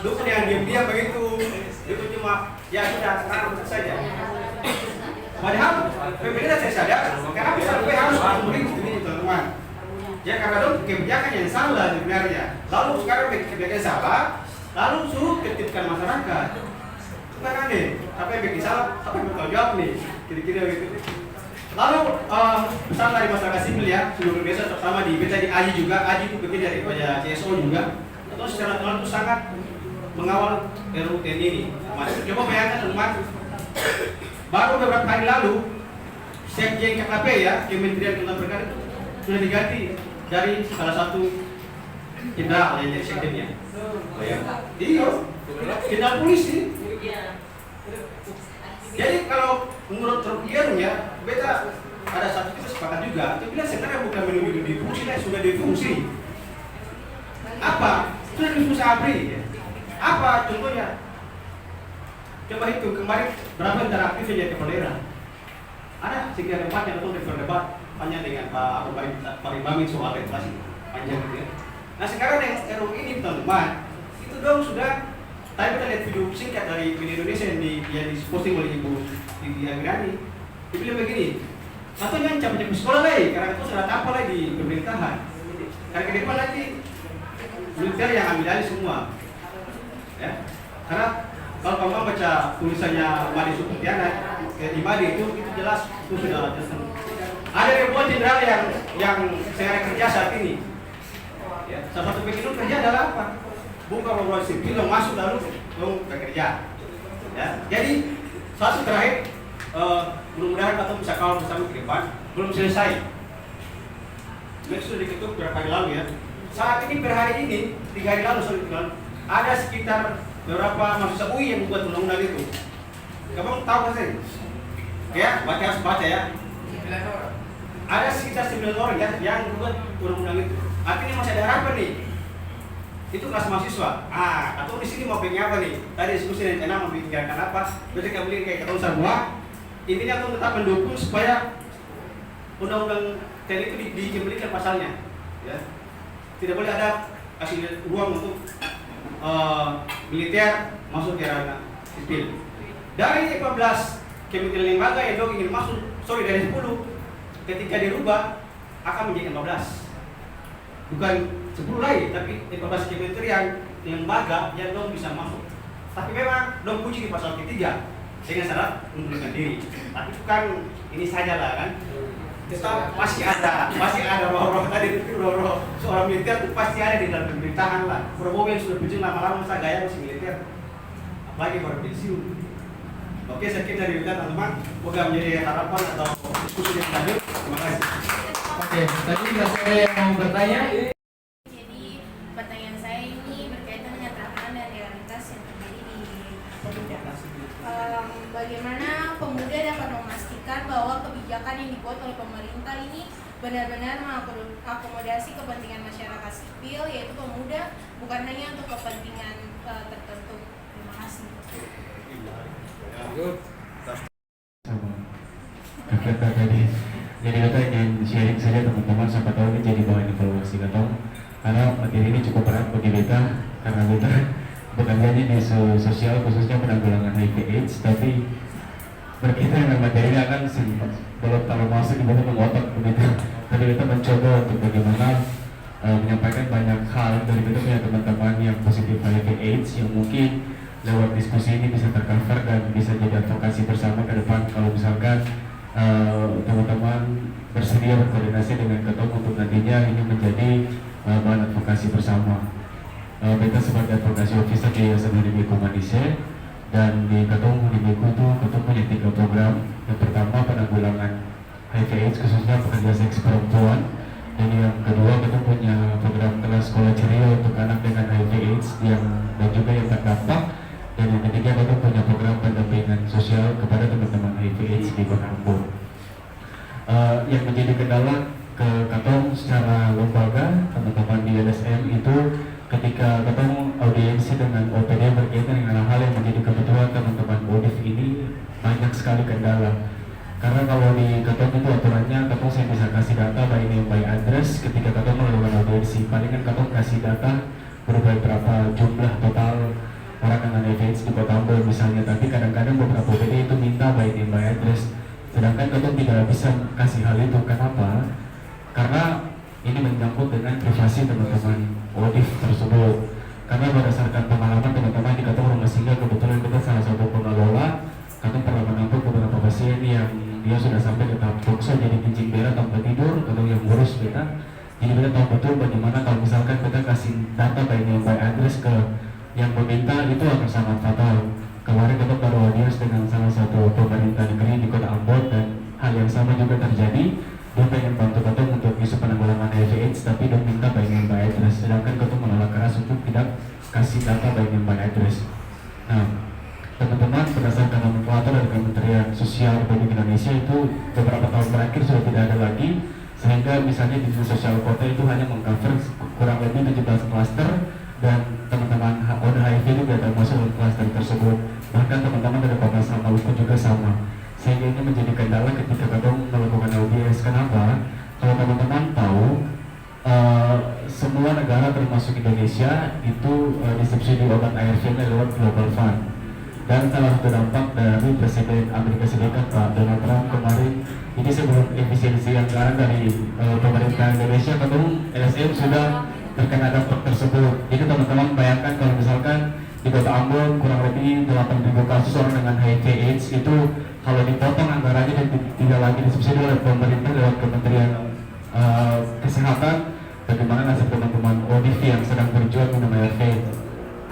dukun yang diam-diam begitu, itu cuma ya sudah sekarang saja. Padahal pemerintah saya sadar, karena sampai harus begitu ini teman-teman. Ya karena dong kebijakan yang salah sebenarnya. Lalu sekarang kebijakan salah, lalu suruh tertibkan masyarakat. Bukan aneh, apa yang bikin salah, apa yang bertanggung jawab nih, kira-kira begitu. Lalu pesan dari masyarakat sipil ya, seluruh desa terutama di kita di AJI juga, AJI itu bagian dari CSO juga. Atau secara teman itu sangat mengawal RUU TNI ini. Coba bayangkan teman, baru beberapa hari lalu Sekjen KKP ya, Kementerian Kelautan Perikanan itu sudah diganti dari salah satu jenderal yang jadi sekjennya. Iya, jenderal polisi. Jadi kalau menurut Rokian ya, beta ada satu kita sepakat juga. Itu bilang sebenarnya bukan menuju difungsi, sudah difungsi. Apa? Sudah difungsi ABRI. Ya. Apa contohnya? Coba hitung kemarin berapa interaktif yang jadi kepala daerah. Ada sekian tempat yang untuk berdebat panjang dengan Pak Imami soal regulasi panjang gitu ya. Nah sekarang yang RUU ini teman-teman itu dong sudah. Tadi kita lihat video singkat dari media Indonesia yang diposting oleh Ibu Agrani. Dia bilang begini, satu ngancam sekolah lagi karena itu sudah tampil lagi di pemerintahan. Karena ke depan nanti militer yang ambil alih semua. Ya, karena kalau kamu baca tulisannya Madi Supriyana di Madi itu jelas itu sudah jelas. Ada ribuan jenderal yang saya kerja saat ini. Ya, salah satu pekerjaan kerja adalah apa? Bukan orang sipil yang masuk lalu bekerja. Ya, jadi satu terakhir, mudah-mudahan atau bisa kawal bersama ke depan belum selesai. Ini sudah diketuk beberapa hari lalu ya. Saat ini per hari ini 3 hari lalu ada sekitar beberapa mahasiswa UI yang membuat undang-undang itu. Kamu tahu kan sih? Ya, harus baca ya. Ada sekitar 9 orang ya yang membuat undang-undang itu. Artinya masih ada harapan nih. Itu kelas mahasiswa. Atau di sini mau pengen apa nih? Tadi diskusi yang enak mau pikirkan apa? Berarti kamu lihat kayak ketemu semua. Intinya aku tetap mendukung supaya undang-undang TNI itu dikembalikan pasalnya. Ya. Tidak boleh ada kasih ruang untuk militer masuk ke ranah sipil. Dari 14 kementerian lembaga yang dong ingin masuk, dari 10 ketika dirubah akan menjadi 15. Bukan 10 lagi, tapi 14 kementerian lembaga yang dong bisa masuk. Tapi memang dong kunci di pasal ketiga dengan syarat mengundurkan diri. Tapi bukan ini saja lah kan. Kita masih ada roh-roh tadi roh-roh seorang militer itu pasti ada di dalam pemerintahan lah. Prabowo yang sudah pensiun lama-lama masa gaya masih militer, apalagi baru pensiun. Oke, sekian dari kita teman-teman. Semoga menjadi harapan atau diskusi yang lanjut. Terima kasih. Oke, tadi saya yang mau bertanya. Jadi pertanyaan saya ini berkaitan dengan tantangan dan realitas yang terjadi di pemuda. Bagaimana pemuda dapat memastikan bahwa kebijakan yang dibuat oleh pemerintah ini benar-benar mengakomodasi kepentingan masyarakat sipil, yaitu pemuda, bukan hanya untuk kepentingan tertentu. Terima kasih. Sama kakak tadi, jadi kita ingin sharing saja teman-teman, siapa tahu ini jadi bahan evaluasi katong, karena materi ini cukup berat bagi kita karena kita bekerjanya di sosial khususnya penanggulangan HIV/AIDS, tapi berkaitan dengan materi ini akan belum terlalu masuk di bawah mengotak begitu. Tapi kita mencoba untuk bagaimana menyampaikan banyak hal dari kita punya teman-teman yang positif HIV/AIDS yang mungkin lewat diskusi ini bisa tercover dan bisa jadi advokasi bersama ke depan kalau misalkan teman-teman bersedia berkoordinasi dengan ketum untuk nantinya ini menjadi bahan advokasi bersama. Kita sebagai advokasi officer di Yayasan Unimiku Manise, dan di ketum Unimiku itu ketum punya 3 program. Yang pertama penanggulangan HIV/AIDS khususnya pekerja seks perempuan, dan yang kedua ketum punya program kelas sekolah ceria untuk anak dengan HIV/AIDS dan juga yang terdampak, dan yang ketiga ketum punya program pendampingan sosial kepada teman-teman HIV/AIDS di Kota Ambon. Yang menjadi kendala ke ketum secara lembaga teman-teman di LSM itu ketika ketemu audiensi dengan OPD berkaitan dengan hal yang menjadi kebutuhan teman-teman ODIF ini banyak sekali kendala. Karena kalau di ketemu itu aturannya ketemu saya bisa kasih data by name by address ketika ketemu melakukan audiensi. Palingan ketemu kasih data berupa berapa jumlah total orang dengan HIV/AIDS di Kota Ambon misalnya, tapi kadang-kadang beberapa OPD itu minta by name by address, sedangkan ketemu tidak bisa kasih hal itu. Kenapa? Karena ini menyangkut dengan privasi teman-teman ODIF tersebut. Karena berdasarkan pengalaman teman-teman di kantor rumah singgah, kebetulan kita salah satu pengelola, kami pernah menampung beberapa pasien yang dia sudah sampai ke tahap tukso jadi kencing berak tanpa tidur, atau yang ngurus kita. Jadi kita tahu betul bagaimana kalau misalkan kita kasih data by name by address ke yang meminta, itu akan sangat fatal. Kemarin kita baru audiens dengan salah satu pemerintah negeri di Kota Ambon dan hal yang sama juga terjadi. Dia pengen bantu ketum untuk isu penanggulangan HIV/AIDS, tapi dia minta by name by address, sedangkan ketum menolak keras untuk tidak kasih data by name by address. Nah, teman-teman, berdasarkan nomenklatur dari Kementerian Sosial Republik Indonesia itu beberapa tahun terakhir sudah tidak ada lagi, sehingga misalnya di sosial kota itu hanya mengcover kurang lebih 17 klaster, dan teman-teman HIV juga termasuk dalam klaster tersebut. Bahkan teman-teman dari Kota Maluku juga sama. Sehingga ini menjadi kendala ketika kadang melakukan audiens. Kenapa? Kalau teman-teman tahu, semua negara termasuk Indonesia itu disubsidi obat ARV-nya lewat Global Fund. Dan salah satu dampak dari Presiden Amerika Serikat Pak Donald Trump kemarin, ini sebelum efisiensi anggaran dari pemerintah Indonesia, kadang LSM sudah terkena dampak tersebut. Jadi teman-teman bayangkan kalau misalkan di Kota Ambon kurang lebih 8.000 kasus orang dengan HIV/AIDS itu kalau dipotong anggarannya dan tidak lagi disubsidi oleh pemerintah lewat Kementerian Kesehatan, bagaimana nasib teman-teman ODIF yang sedang berjuang minum ARV?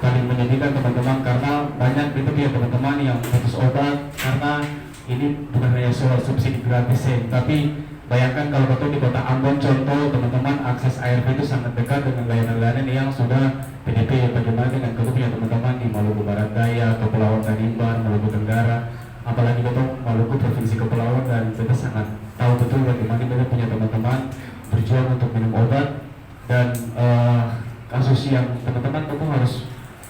Paling menyedihkan teman-teman, karena banyak itu ya teman-teman yang putus obat karena ini bukan hanya soal subsidi gratis tapi bayangkan kalau betul di Kota Ambon contoh teman-teman akses ARV itu sangat dekat dengan layanan-layanan yang sudah PDP. Bagaimana dengan ketuanya teman-teman di Maluku Barat Daya, Kepulauan Tanimbar, Maluku Tenggara, apalagi betul Maluku Provinsi Kepulauan, dan kita sangat tahu betul bagaimana kita punya teman-teman berjuang untuk minum obat. Dan kasus yang teman-teman tentu harus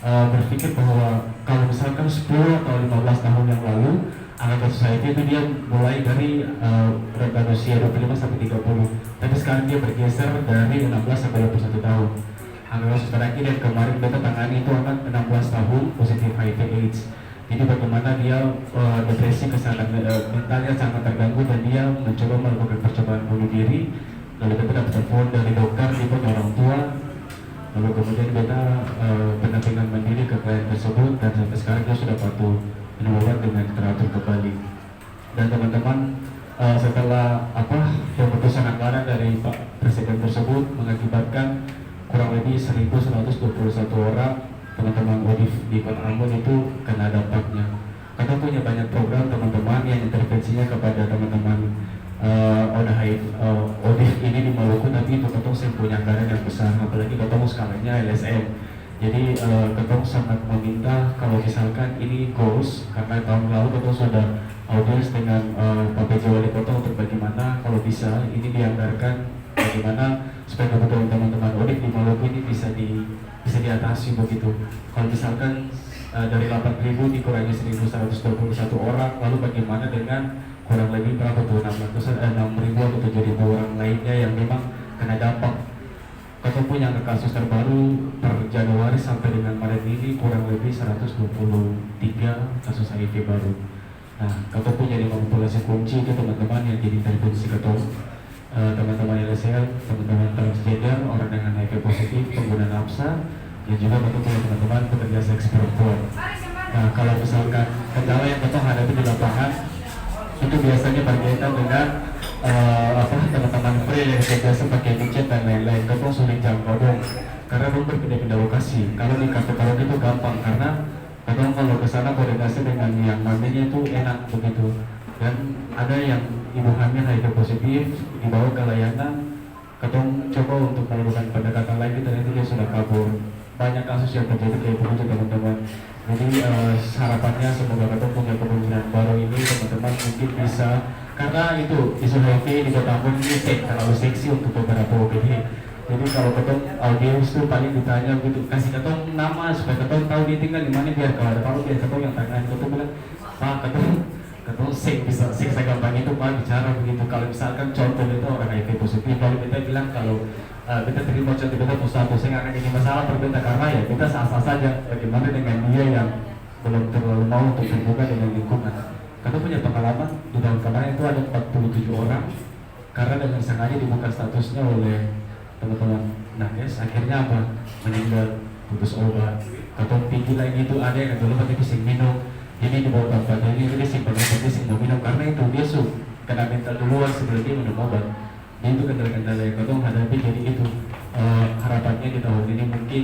berpikir bahwa kalau misalkan 10 atau 15 tahun yang lalu angka kasus HIV itu dia mulai dari rentang usia 25 sampai 30, tapi sekarang dia bergeser dari 16 sampai 21 tahun. Angka kasus terakhir yang kemarin kita tangani itu anak 16 tahun positif HIV/AIDS. Jadi bagaimana dia depresi, kesehatan mentalnya sangat terganggu dan dia mencoba melakukan percobaan bunuh diri. Lalu kita dapat telepon dari dokter, dia orang tua. Lalu kemudian kita pendampingan mandiri ke klien tersebut, dan sampai sekarang dia sudah patuh minum obat dengan teratur kembali. Dan teman-teman, setelah keputusan anggaran dari Pak Presiden tersebut mengakibatkan kurang lebih 1.121 orang teman-teman ODIF di Kota Ambon itu kena dampaknya. Kita punya banyak program teman-teman yang intervensinya kepada teman-teman ODIF ini di Maluku, tapi itu tentu saya punya anggaran yang besar, apalagi ketemu skalanya LSM. Jadi Ketong sangat meminta kalau misalkan ini goals, karena tahun lalu Ketong sudah audiens dengan Pak PJ Wali Kota untuk bagaimana kalau bisa ini dianggarkan bagaimana supaya kebutuhan teman-teman ODIK di Maluku ini bisa diatasi begitu. Kalau misalkan dari 8.000 dikurangi 1.121 orang, lalu bagaimana dengan kurang lebih berapa tuh 6.000 atau 7.000 orang lainnya yang memang kena dampak. Ketong punya kasus terbaru per Januari sampai dengan Maret ini kurang lebih 123 kasus HIV baru. Nah, Ketong punya 5 populasi kunci itu teman-teman yang jadi intervensi Ketong, teman-teman LSL, teman-teman transgender, orang dengan HIV positif, pengguna nafsa, dan juga Ketong punya teman-teman pekerja seks perempuan. Nah, kalau misalkan kendala yang Ketong hadapi di lapangan itu biasanya berkaitan dengan teman-teman free yang biasa pakai micet dan lain-lain. Ketong sulit jangkau dong karena belum berpindah-pindah lokasi. Kalau di kafe karaoke itu gampang karena Ketong kalau ke sana koordinasi dengan yang mamanya itu enak begitu. Dan ada yang ibu hamil HIV positif dibawa ke layanan, Ketong coba untuk melakukan pendekatan lagi dan itu dia sudah kabur. Banyak kasus yang terjadi kayak begitu teman-teman. Jadi harapannya semoga Ketong punya kepemimpinan baru ini teman-teman mungkin bisa, karena itu isu HIV di Kota Ambon ini terlalu seksi untuk beberapa OPD. Jadi kalau Ketong audiens itu paling ditanya gitu, kasih Ketong nama supaya Ketong tahu dia tinggal di mana, biar kalau ada apa biar Ketong yang tangan. Ketong bilang, Pak Ketong bisa segampang itu Pak bicara begitu. Kalau misalkan contoh itu orang HIV positif, lalu kita bilang kalau kita terima contoh kita pusat-pusat yang akan ini masalah berbeda karena ya kita sah-sah saja. Bagaimana dengan dia yang belum terlalu mau untuk terbuka dengan lingkungan. Karena punya pengalaman di tahun kemarin itu ada 47 orang karena dengan sengaja dibuka statusnya oleh teman-teman nakes, akhirnya apa? Meninggal, putus obat. Ketong tinggi lagi itu ada yang dulu pakai pising minum, jadi di bawah tempat ini dia simpan obat pising mau minum karena itu dia kena mental duluan sebelum dia minum obat. Itu kendala-kendala yang Ketong hadapi. Jadi itu harapannya di tahun ini mungkin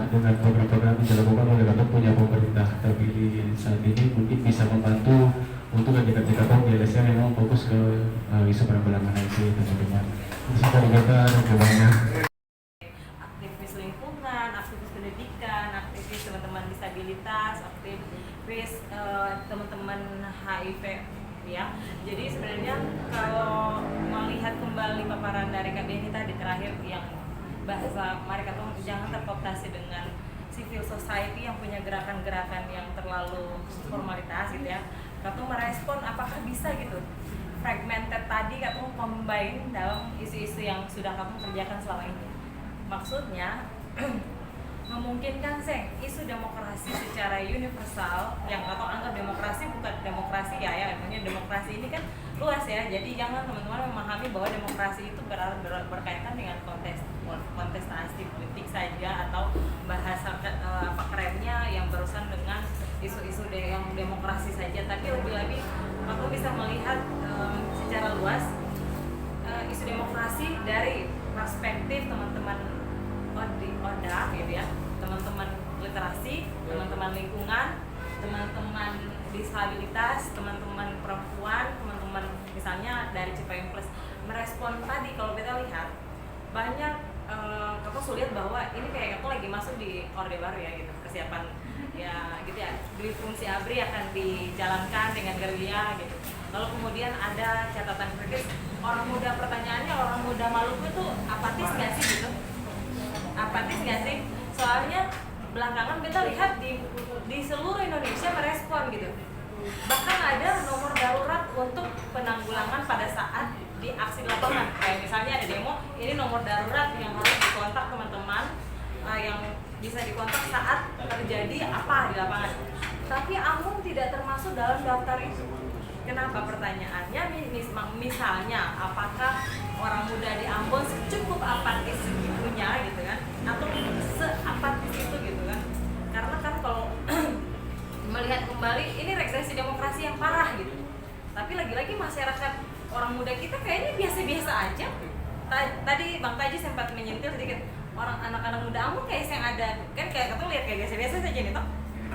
dengan program-program yang dilakukan oleh Ketong punya pemerintah terpilih saat ini mungkin bisa membantu untuk kerja-kerja Ketong di LSM memang fokus ke isu penanggulangan HIV teman-teman. Itu dari kita banyak. Aktivis lingkungan, aktivis pendidikan, aktivis teman-teman disabilitas, aktivis teman-teman HIV ya. Jadi sebenarnya kalau melihat kembali paparan dari Kak Beni tadi terakhir yang bahasa mereka tuh jangan terkooptasi dengan civil society yang punya gerakan-gerakan yang terlalu formalitas gitu ya. Katu merespon apakah bisa gitu fragmented tadi Katu combine dalam isu-isu yang sudah kamu kerjakan selama ini. Maksudnya memungkinkan isu demokrasi secara universal yang atau anggap demokrasi bukan demokrasi ya artinya demokrasi ini kan luas ya, jadi jangan teman-teman memahami bahwa demokrasi itu berkaitan dengan kontestasi politik saja atau bahasa apa kerennya yang berurusan dengan isu-isu yang demokrasi saja, tapi lebih-lebih aku bisa melihat secara luas isu demokrasi dari perspektif teman-teman ODA gitu ya, teman-teman literasi, teman-teman lingkungan, teman-teman disabilitas, teman-teman perempuan, teman-teman misalnya dari Cipayung Plus merespon tadi. Kalau kita lihat banyak aku sulit bahwa ini kayak aku lagi masuk di Orde Baru ya gitu, persiapan ya gitu ya, di fungsi ABRI akan dijalankan dengan gerilya gitu. Lalu kemudian ada catatan kritis, orang muda, pertanyaannya orang muda Maluku itu apatis nggak sih gitu? Apatis nggak sih? Soalnya belakangan kita lihat di seluruh Indonesia merespon gitu. Bahkan ada nomor darurat untuk penanggulangan pada saat di aksi di lapangan. Kayak misalnya ada demo, ini nomor darurat yang harus dikontak teman-teman yang bisa dikontak saat terjadi apa di lapangan. Tapi Ambon tidak termasuk dalam daftar itu. Kenapa pertanyaannya? Misalnya, apakah orang muda di Ambon cukup apatis segitunya gitu kan? Atau seapatis itu gitu kan? Karena kan kalau melihat kembali ini regresi demokrasi yang parah gitu. Tapi lagi-lagi masyarakat orang muda kita kayaknya biasa-biasa aja. Tadi Bang Taji sempat menyentil sedikit, orang anak-anak muda Ambon kayak yang ada kan kayak lihat kayak biasa-biasa saja nih toh.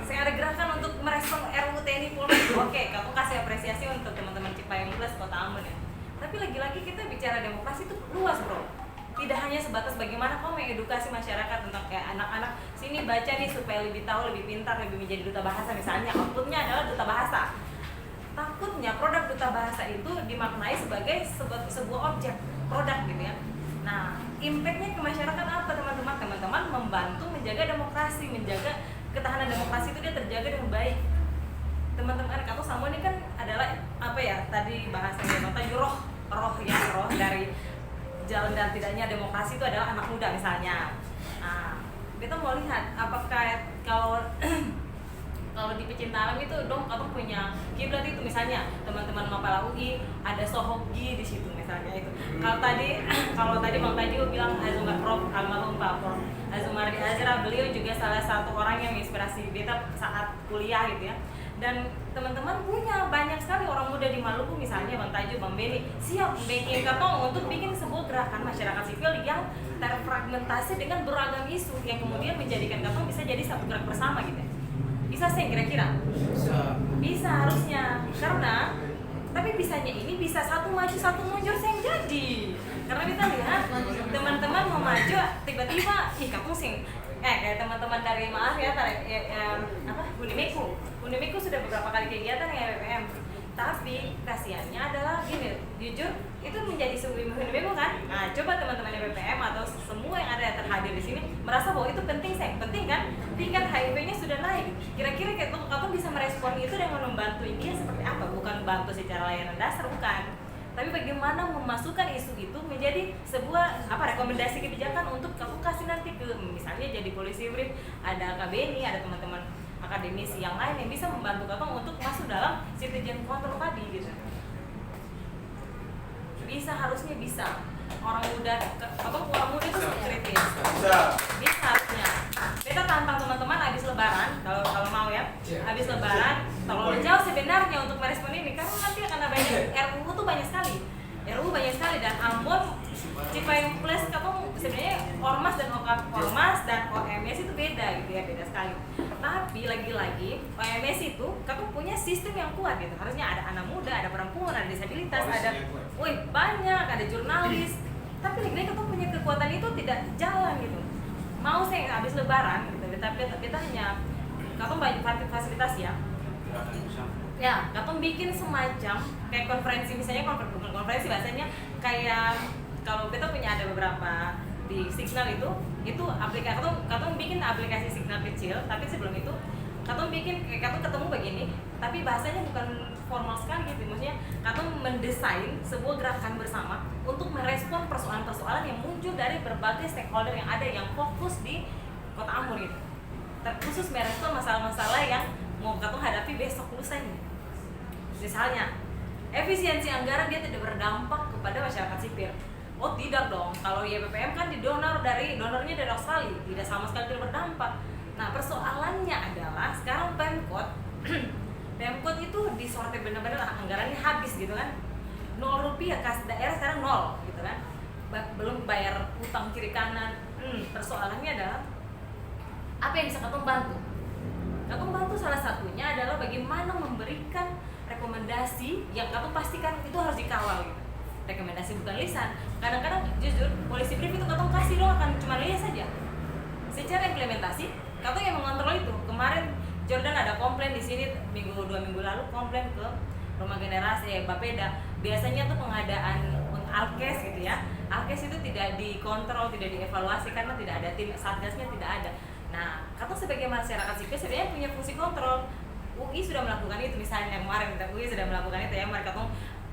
Saya ada gerakan untuk merespon RUU TNI Polri. Oke, kamu kasih apresiasi untuk teman-teman Cipayung Plus Kota Ambon ya. Tapi lagi-lagi kita bicara demokrasi itu luas bro. tidak hanya sebatas bagaimana kamu mengedukasi masyarakat tentang kayak anak-anak sini baca nih supaya lebih tahu, lebih pintar, lebih menjadi duta bahasa misalnya, outputnya adalah duta bahasa. Takutnya produk duta bahasa itu dimaknai sebagai sebuah objek produk gitu ya. Nah, impactnya ke masyarakat apa teman-teman? Teman-teman membantu menjaga demokrasi, menjaga ketahanan demokrasi itu dia terjaga dengan baik. Teman-teman, atau Samo ini kan adalah apa ya? Tadi bahasanya nota roh dari jalan dan tidaknya demokrasi itu adalah anak muda misalnya. Nah, kita mau lihat apakah kalau kalau di pecinta alam itu dong atau punya kiblat itu misalnya teman-teman Mapala UI ada Sohogi di situ misalnya itu. Kalau tadi Bang Tajo bilang Prof almarhum Pak Prof Azumardi Azra, beliau juga salah satu orang yang menginspirasi beta saat kuliah gitu ya. Dan teman-teman punya banyak sekali orang muda di Maluku misalnya Bang Tajo, Bang Beni siap bikin katong untuk bikin sebuah gerakan masyarakat sipil yang terfragmentasi dengan beragam isu yang kemudian menjadikan katong bisa jadi satu gerak bersama gitu. Bisa sih kira-kira? Bisa harusnya, karena tapi bisanya ini bisa satu maju satu mundur yang jadi. Karena kita lihat teman-teman mau maju tiba-tiba kamu sing kayak teman-teman dari maaf ya Unimeku sudah beberapa kali kegiatan ya BPM. Tapi kasihannya adalah gini, jujur itu menjadi sebuah Unimeku kan. Nah, coba teman-teman BPM atau semua yang ada yang terhadir di sini merasa bahwa itu penting kan? Tingkat HIV-nya sudah naik. Kira-kira kamu bisa merespon itu dengan membantu dia seperti apa? Bukan bantu secara layanan dasar, bukan. Tapi bagaimana memasukkan isu itu menjadi sebuah rekomendasi kebijakan untuk kamu kasih nanti ke misalnya jadi polisi brief, ada KBNI, ada teman-teman akademisi yang lain yang bisa membantu kamu untuk masuk dalam citizen control tadi gitu. Harusnya bisa. Orang muda itu kritis. Bisa harusnya. Kita tantang teman-teman habis lebaran, kalau mau ya. Habis lebaran, tolong menjawab sebenarnya untuk merespon ini karena nanti akan ada banyak RUU tuh banyak sekali. RUU banyak sekali dan Ambon Cipayung Plus kamu sebenarnya Ormas dan OMS itu beda gitu ya, beda sekali. Tapi lagi-lagi OMS itu kamu punya sistem yang kuat gitu. Harusnya ada anak muda, ada perempuan, ada disabilitas, ada banyak, ada jurnalis. Tapi lagi-lagi kamu punya kekuatan itu tidak jalan gitu. Mau saya habis lebaran gitu, tapi kita hanya kamu banyak fasilitas ya. Ya, kamu bikin semacam kayak konferensi misalnya konferensi bahasanya kayak kalau kita punya ada beberapa di Signal itu aplikasi kamu bikin aplikasi Signal kecil, tapi sebelum itu kamu bikin kamu ketemu begini, tapi bahasanya bukan formal sekali gitu, maksudnya kamu mendesain sebuah gerakan bersama untuk merespon persoalan-persoalan yang muncul dari berbagai stakeholder yang ada yang fokus di Kota Ambon gitu, terkhusus merespon masalah-masalah yang mau kamu hadapi besok lusa ini. Misalnya efisiensi anggaran dia tidak berdampak kepada masyarakat sipil. Oh tidak dong, kalau YPPM kan donornya dari Australia, tidak sama sekali tidak berdampak. Nah persoalannya adalah sekarang Pemkot itu disortir benar-benar anggarannya habis gitu kan, 0 rupiah kas daerah sekarang 0 gitu kan, belum bayar utang kiri kanan. Persoalannya adalah apa yang bisa Katong bantu? Katong bantu salah satunya adalah bagaimana memberikan rekomendasi yang Katong pastikan itu harus dikawal gitu. Rekomendasi bukan lisan. Kadang-kadang jujur polisi brief itu Katong kasih dong akan cuma lihat saja. Secara implementasi Katong yang mengontrol itu. Kemarin Jordan ada komplain di sini 2 minggu lalu komplain ke rumah generasi Bapeda. Biasanya tuh pengadaan Alkes gitu ya. Alkes itu tidak dikontrol, tidak dievaluasi karena tidak ada tim satgasnya, tidak ada. Nah, Katong sebagai masyarakat sipil sebenarnya punya fungsi kontrol. UI sudah melakukan itu misalnya kemarin UI sudah melakukan itu ya, mereka Katong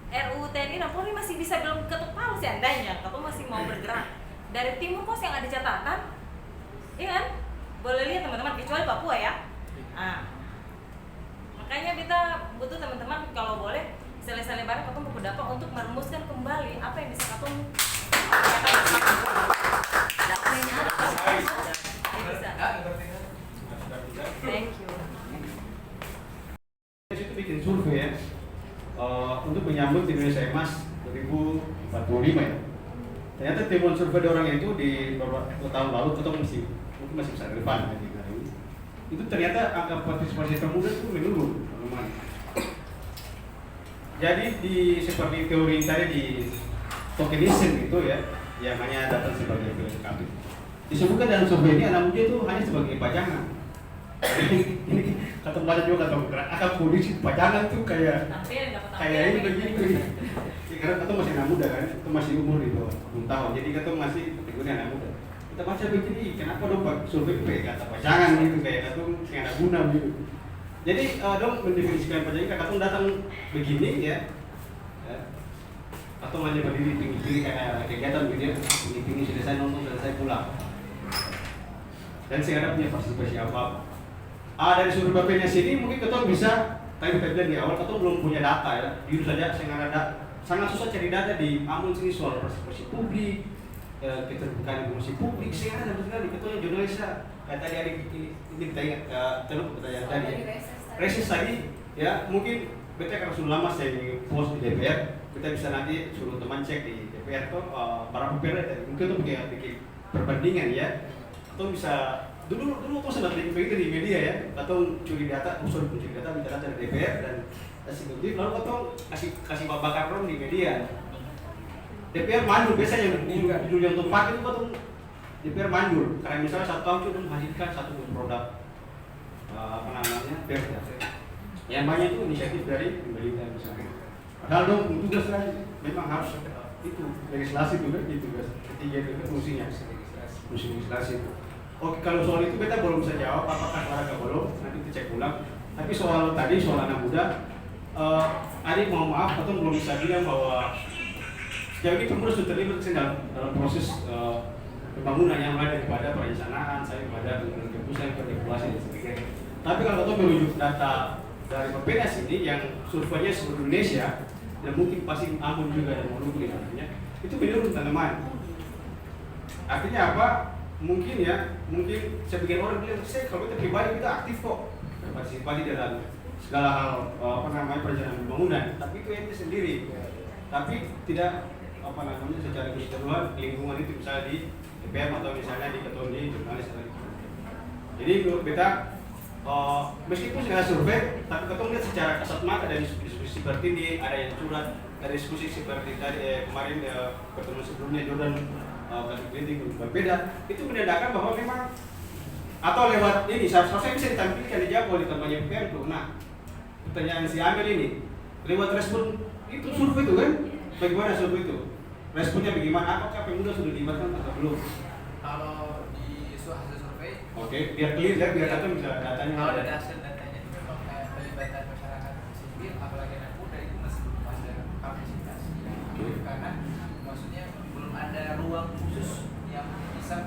RUU TNI dan Polri masih bisa belum ketuk palu seandainya Katong masih mau bergerak. Dari Timur Pos yang ada catatan, iya kan? Boleh lihat teman-teman, kecuali Papua ya. Nah, makanya kita butuh teman-teman kalau boleh selesai lebaran Katong berpendapat untuk merumuskan kembali apa yang bisa Katong Thank you. Itu bikin survei ya untuk menyambut Indonesia Emas 2045 ya. Ternyata temuan survei orang itu di beberapa tahun lalu atau masih bisa relevan hari ini. Itu ternyata angka partisipasi pemuda itu menurun, teman-teman. Jadi seperti teori tadi di tokenism itu ya, yang hanya datang sebagai pelengkap. Disebutkan dalam survei ini anak muda itu hanya sebagai pajangan. Ini kata banyak juga kata akan polisi pajangan tuh kayak ini begini. Karena kata masih anak muda kan, itu masih umur di bawah 10 tahun. Jadi kata masih kategori anak muda. Kita baca begini, kenapa dong Pak survei kata pajangan gitu kayak kata yang ada guna gitu. Jadi dong mendefinisikan pajangan kata datang begini ya. Atau hanya berdiri tinggi-tinggi kayak kegiatan begini, tinggi-tinggi selesai nonton selesai pulang. Dan saya ada punya partisipasi apa? Dari sudut bapaknya sini mungkin ketua bisa, tadi kita bilang di awal ketua belum punya data ya. Jujur saja saya ada sangat susah cari data di Ambon sini soal partisipasi publik, keterbukaan informasi publik. Saya ada sekali ketua jurnalis kayak tadi ada ini kita ingat terus pertanyaan tadi. Reses tadi ya mungkin beta karena sudah lama saya di post di DPR, kita bisa nanti suruh teman cek di DPR tuh para pemilih mungkin tuh bikin perbandingan ya. Atau bisa dulu tuh sempat begitu di media ya, atau curi data, curi data bicara dari DPR dan kasih kutip, lalu atau kasih bakar rom di media. DPR mandul biasanya judul yang tempat itu atau DPR mandul karena misalnya satu tahun itu menghasilkan satu produk apa namanya perda. Yang banyak itu inisiatif dari pemerintah misalnya. Padahal dong tugas kan memang harus itu legislasi itu kan itu tugas ketiga itu kan fungsinya legislasi itu. Oke, kalau soal itu beta belum bisa jawab apakah olahraga belum, nanti kita cek ulang. Tapi soal tadi soal anak muda, Adik mau maaf atau belum bisa bilang bahwa sejauh ini pemuda sudah terlibat dalam proses pembangunan yang mulai daripada perencanaan, saya pada pusat peregulasi dan sebagainya. Tapi kalau kita merujuk data dari Perpedas ini yang surveinya seluruh Indonesia dan mungkin pasti Ambon juga dan Maluku namanya, itu menurun tanaman. Artinya apa? Mungkin sebagian orang bilang, saya kalau kita pribadi kita aktif kok berpartisipasi dalam segala hal perencanaan pembangunan, tapi itu ente sendiri, tapi tidak secara keseluruhan lingkungan itu misalnya di DPR atau misalnya di ketua di jurnalis atau gitu. Jadi menurut kita meskipun sudah survei, tapi ketua lihat secara kasat mata dari diskusi seperti ini, ada yang curhat dari diskusi seperti tadi kemarin pertemuan sebelumnya Jordan kritik berbeda, itu menandakan bahwa memang atau lewat ini seharusnya bisa ditampilkan dijawab oleh temannya PPR tuh. Nah, pertanyaan si Amel ini lewat respon itu survei itu kan, bagaimana survei itu? Responnya bagaimana? Apakah pemuda sudah dilibatkan atau belum? Kalau di hasil survei, oke, biar clear ya, biar datang bisa datanya. kalau dari hasil datanya itu memang pelibatan masyarakat sipil, apalagi anak muda itu masih belum ada partisipasi. Karena maksudnya belum ada ruang khusus yang bisa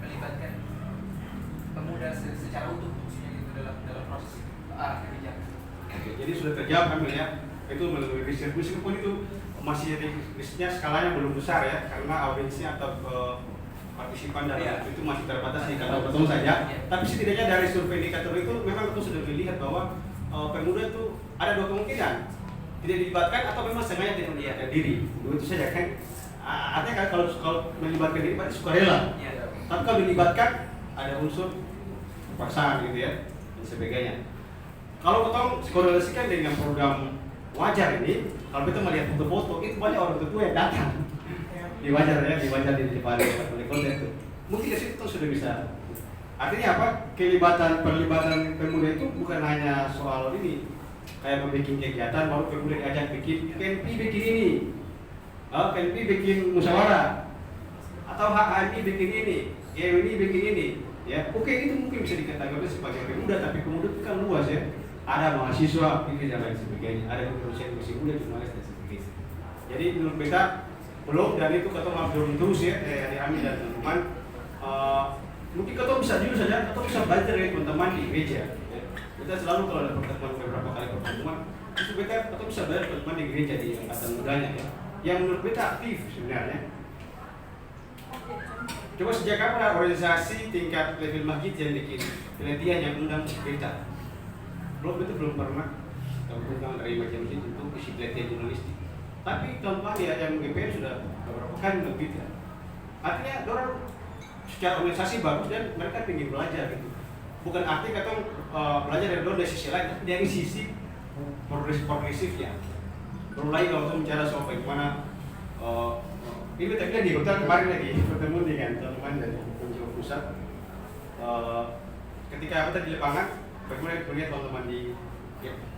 melibatkan pemuda secara utuh maksudnya gitu dalam proses kebijakan. Oke, jadi sudah terjawab Amel ya. Itu melalui riset meskipun itu masih risetnya skalanya belum besar ya, karena audiensnya atau partisipan dalam itu masih terbatas di kantor ketua saja. Tapi setidaknya dari survei indikator itu memang itu sudah dilihat bahwa pemuda itu ada dua kemungkinan, tidak dilibatkan atau memang sengaja tidak melibatkan diri. Itu saja kan. Artinya kalau melibatkan diri berarti sukarela. Tapi kalau dilibatkan ada unsur paksaan gitu ya dan sebagainya. Kalau kita korelasikan dengan program Wajar ini, kalau kita melihat foto-foto itu banyak orang tua yang datang di Wajar ya, di Wajar di depan konten itu. Mungkin ke situ sudah bisa. Artinya apa? Perlibatan pemuda itu bukan hanya soal ini, kayak membuat kegiatan baru pemuda diajak bikin KNP bikin ini, KNP bikin musyawarah, atau HMI bikin ini, ini bikin ini. Ya, oke itu mungkin bisa dikategorikan sebagai pemuda, tapi pemuda itu kan luas ya. Ada mahasiswa, ini dan lain sebagainya. Ada kepolisian masih muda, jurnalis dan sebagainya. Jadi menurut kita belum, dan itu ketua maaf dorong terus ya, dari Amin dan teman-teman. Mungkin ketua bisa jujur saja, ketua bisa belajar dari teman-teman di gereja. Ya. Kita selalu kalau ada pertemuan beberapa kali pertemuan, itu ketua bisa belajar teman-teman di gereja di angkatan mudanya ya. Yang menurut kita aktif sebenarnya. Coba sejak kapan organisasi tingkat level masjid yang bikin penelitian yang undang berita? Belum pernah undang dari masjid untuk isi penelitian jurnalistik. Tapi teman ya yang GPR sudah beberapa kali lebih ya. Artinya orang secara organisasi bagus dan mereka ingin belajar gitu. Bukan arti kata belajar dari sisi lain, tapi dari sisi progresifnya. Perlu lagi kalau kita bicara soal bagaimana ini tadi di hotel kemarin lagi bertemu dengan teman-teman dari NGO pusat. Ketika kita di lapangan, bagaimana melihat teman-teman di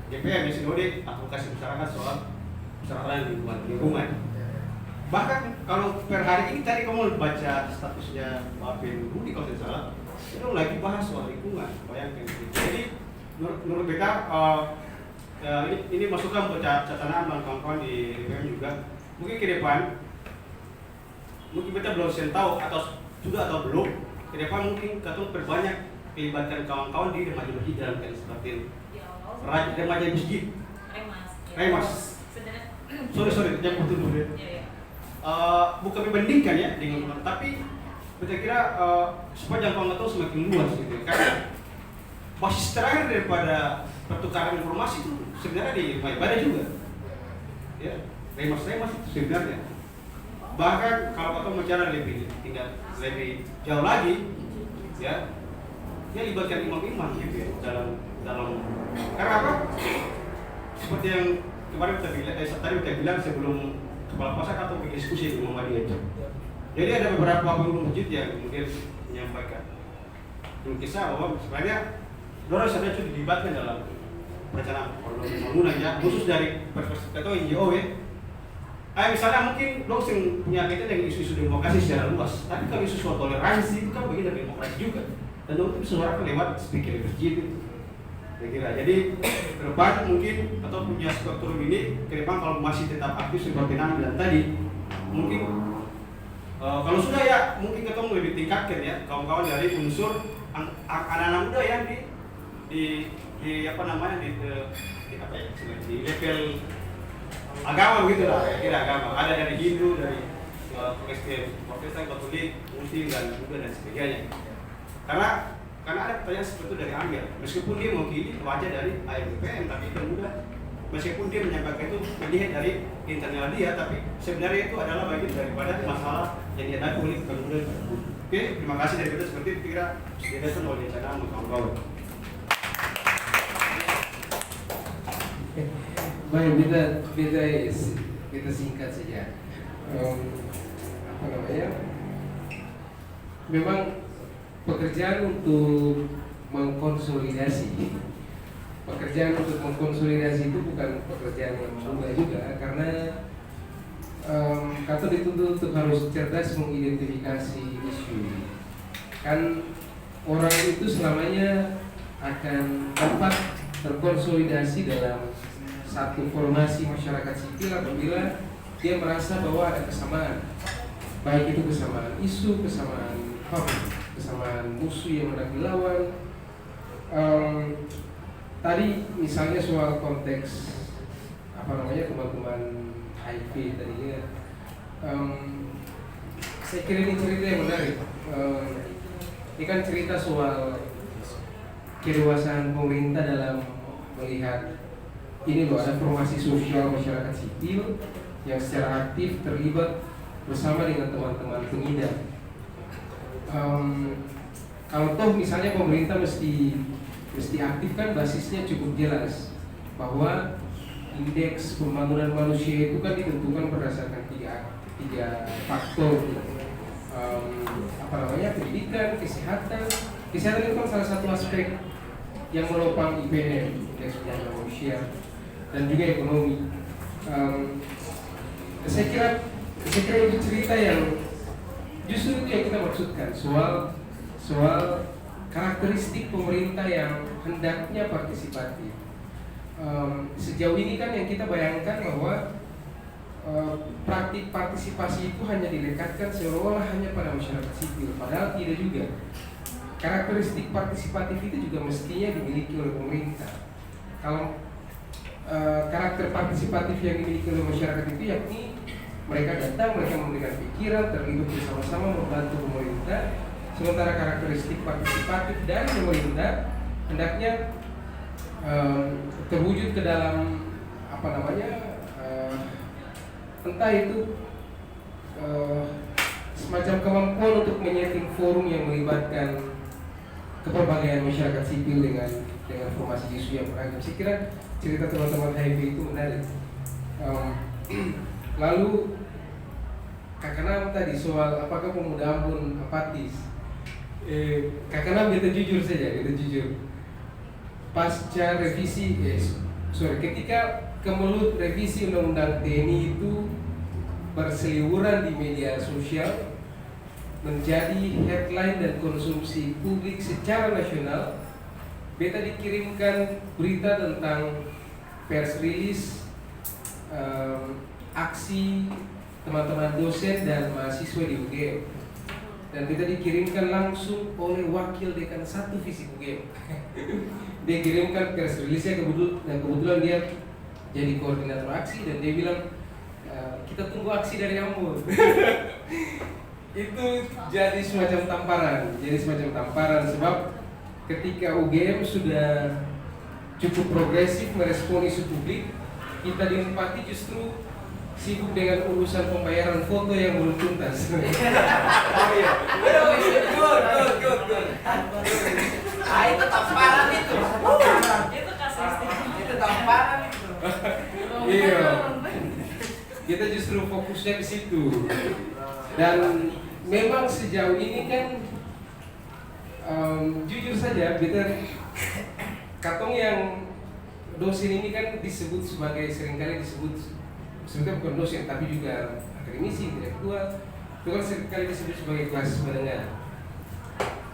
DPM di Sinode advokasi masyarakat soal permasalahan lingkungan. Bahkan kalau per hari ini tadi kamu baca statusnya Pak Ben Budi kalau tidak salah, itu lagi bahas soal lingkungan. Bayangkan. Jadi menurut kita ini masukan buat catatan dan kawan-kawan di DPM juga. Mungkin ke depan, mungkin kita belum tahu atau belum. Ke depan mungkin kita perbanyak melibatkan kawan-kawan di remaja masjid dalam kali seperti remaja masjid. Remas. Sorry, jangan putus dulu. Bukan membandingkan ya dengan, tapi saya kira supaya jangkauan itu semakin luas gitu. Karena basis terakhir daripada pertukaran informasi itu sebenarnya di rumah ibadah juga. Ya, remas itu sebenarnya. Bahkan kalau kita bicara lebih jauh lagi, ya libatkan imam-imam gitu ya dalam karena apa? Seperti yang kemarin kita bilang sebelum kepala pasar atau berdiskusi di Muhammadiyah itu. Jadi ada beberapa pengurus masjid yang kemudian menyampaikan kisah bahwa sebenarnya dorang sudah dilibatkan dalam perencanaan pembangunan ya, khusus dari perspektif atau NGO ya. Misalnya mungkin dosen punya kaitan dengan isu-isu demokrasi secara luas, tapi kalau isu soal toleransi itu kan bagian dari demokrasi juga, dan itu disuarakan lewat speaker di masjid itu. Saya kira. Jadi ke depan mungkin atau punya struktur ini ke depan kalau masih tetap aktif seperti Nana bilang tadi, mungkin kalau sudah ya mungkin ketemu lebih tingkatkan ya kawan-kawan dari unsur anak-anak muda yang di apa namanya di level agama begitu lah, kira agama ada dari Hindu, dari Protestan, Katolik, Muslim dan Buddha dan sebagainya. Karena ada pertanyaan seperti itu dari Amir, meskipun dia mewakili wajah dari AMPM, tapi kemudian meskipun dia menyampaikan itu melihat dari internal dia, tapi sebenarnya itu adalah bagian daripada masalah yang dihadapi oleh kemudian. Oke, terima kasih dari kita seperti itu kira dihadapi oleh channel kawan-kawan. Baik, kita singkat saja. Apa namanya? Memang pekerjaan untuk mengkonsolidasi itu bukan pekerjaan yang mudah juga, karena kata dituntut untuk harus cerdas mengidentifikasi isu. Kan orang itu selamanya akan dapat terkonsolidasi dalam satu formasi masyarakat sipil apabila dia merasa bahwa ada kesamaan, baik itu kesamaan isu, kesamaan musuh yang hendak dilawan. Tadi misalnya soal konteks teman-teman HIV tadinya, saya kira ini cerita yang menarik. Ini kan cerita soal kedewasaan pemerintah dalam melihat ini loh, ada formasi sosial masyarakat sipil yang secara aktif terlibat bersama dengan teman-teman pengidap. Kalau toh misalnya pemerintah mesti aktif kan basisnya cukup jelas bahwa indeks pembangunan manusia itu kan ditentukan berdasarkan tiga faktor, pendidikan, kesehatan itu kan salah satu aspek yang menopang IPM, indeks pembangunan manusia, dan juga ekonomi. Saya kira itu cerita yang justru itu yang kita maksudkan soal karakteristik pemerintah yang hendaknya partisipatif. Sejauh ini kan yang kita bayangkan bahwa praktik partisipasi itu hanya dilekatkan seolah-olah hanya pada masyarakat sipil, padahal tidak juga. Karakteristik partisipatif itu juga mestinya dimiliki oleh pemerintah. Kalau karakter partisipatif yang dimiliki oleh masyarakat itu yakni mereka datang, mereka memberikan pikiran, terlibat bersama-sama membantu pemerintah. Sementara karakteristik partisipatif dari pemerintah hendaknya terwujud ke dalam entah itu semacam kemampuan untuk menyeting forum yang melibatkan keperbagaian masyarakat sipil dengan formasi isu yang beragam. Saya kira cerita teman-teman HIV itu menarik. Lalu karena Nam tadi soal apakah pemuda Ambon apatis. Kakak Nam kita jujur saja, kita jujur. Pasca revisi, ketika kemelut revisi Undang-Undang TNI itu berseliweran di media sosial, menjadi headline dan konsumsi publik secara nasional, beta dikirimkan berita tentang press release aksi teman-teman dosen dan mahasiswa di UGM, dan kita dikirimkan langsung oleh wakil dekan 1 Fisik UGM. Dia kirimkan press release-nya, kebetulan dia jadi koordinator aksi, dan dia bilang kita tunggu aksi dari Ambon. Itu jadi semacam tamparan, sebab ketika UGM sudah cukup progresif merespon isu publik, kita di Unpati justru sibuk dengan urusan pembayaran foto yang belum tuntas. Oh iya, good. Itu tamparan itu. Itu kasuistik. Itu tamparan itu. Iya. Kita justru fokusnya ke situ. Dan memang sejauh ini kan jujur saja katong yang dosen ini kan disebut sebagai, seringkali disebut sebetulnya bukan dosen tapi juga akademisi, intelektual, itu kan seringkali disebut sebagai kelas menengah.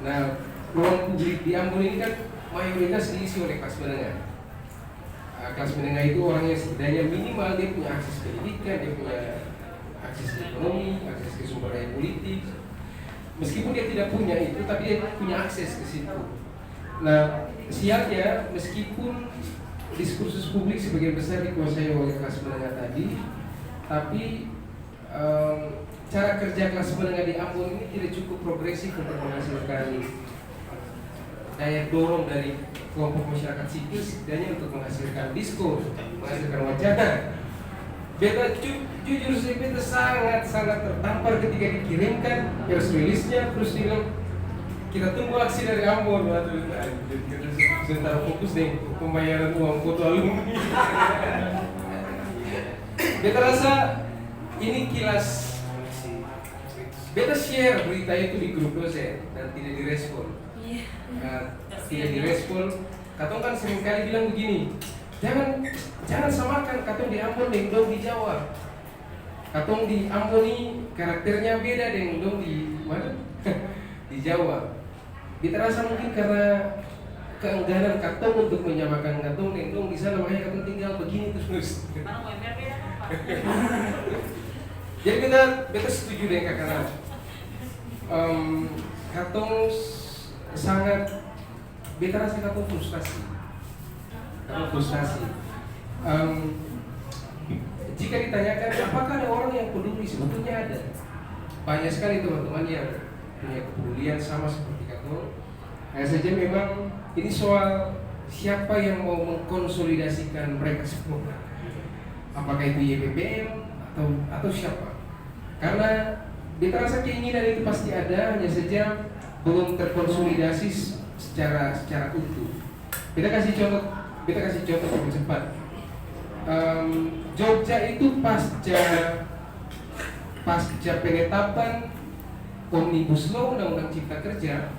Nah, ruang publik di Ambon ini kan mayoritas diisi oleh kelas menengah. Kelas menengah itu orang yang setidaknya minimal dia punya akses pendidikan, dia punya akses ekonomi, akses ke sumber daya politik. Meskipun dia tidak punya itu, tapi dia punya akses ke situ. Nah, sialnya meskipun diskursus publik sebagian besar dikuasai oleh kelas menengah tadi, tapi cara kerja kelas menengah di Ambon ini tidak cukup progresif untuk menghasilkan daya dorong dari kelompok masyarakat sipil, setidaknya untuk menghasilkan diskurs, menghasilkan wacana. Beta jujur sih, beta sangat tertampar ketika dikirimkan press release-nya, terus bilang kita tunggu aksi dari Ambon. Waduh, kita sebentar fokus deh pembayaran uang foto alumni. Beta rasa ini kilas. Beta share berita itu di grup dosen dan tidak direspon. Tidak direspon. Katong kan seringkali bilang begini, jangan samakan katong di Ambon dengan dong di Jawa. Katong di Ambon ini karakternya beda dengan dong di mana? Di Jawa. Kita rasa mungkin karena keengganan katong untuk menyamakan katong dengan dong di sana, makanya katong tinggal begini terus. Mana mau beda apa? Jadi beta setuju dengan kakak Nam. Katong sangat, beta rasa katong frustasi. Jika ditanyakan apakah ada orang yang peduli, sebetulnya ada. Banyak sekali teman-teman yang punya kepedulian sama seperti katong. Hanya saja memang ini soal siapa yang mau mengkonsolidasikan mereka semua. Apakah itu YPBM atau siapa? Karena beta rasa keinginan itu pasti ada, hanya saja belum terkonsolidasi secara utuh. Beta kasih contoh yang cepat. Jogja itu pasca penetapan Omnibus Law Undang-Undang Cipta Kerja,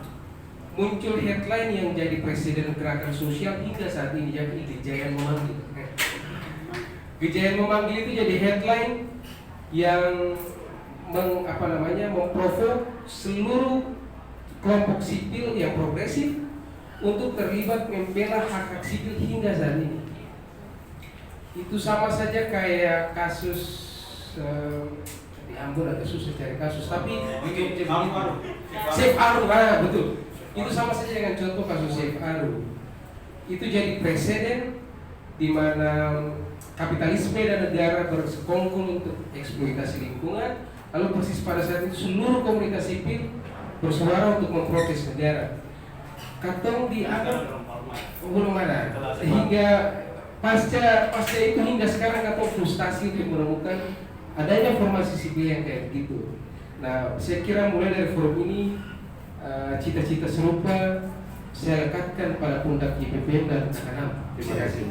muncul headline yang jadi presiden gerakan sosial hingga saat ini, yakni Gejayan Memanggil. Gejayan Memanggil itu jadi headline yang memprovok seluruh kelompok sipil yang progresif untuk terlibat membela hak sipil hingga saat ini. Itu sama saja kayak kasus di Ambon, agak susah cari kasus, tapi Safe Aru, betul. Itu sama saja dengan contoh kasus Safe Aru. Itu jadi presiden di mana kapitalisme dan negara bersekongkol untuk eksploitasi lingkungan. Lalu persis pada saat itu seluruh komunitas sipil bersuara untuk memprotes negara. Katong dianggap belum ada, hingga pasca itu hingga sekarang katong frustasi untuk menemukan adanya formasi sipil yang kayak gitu. Nah, saya kira mulai dari forum ini cita-cita serupa saya lekatkan pada pundak YPBM dan Kanam. Terima kasih.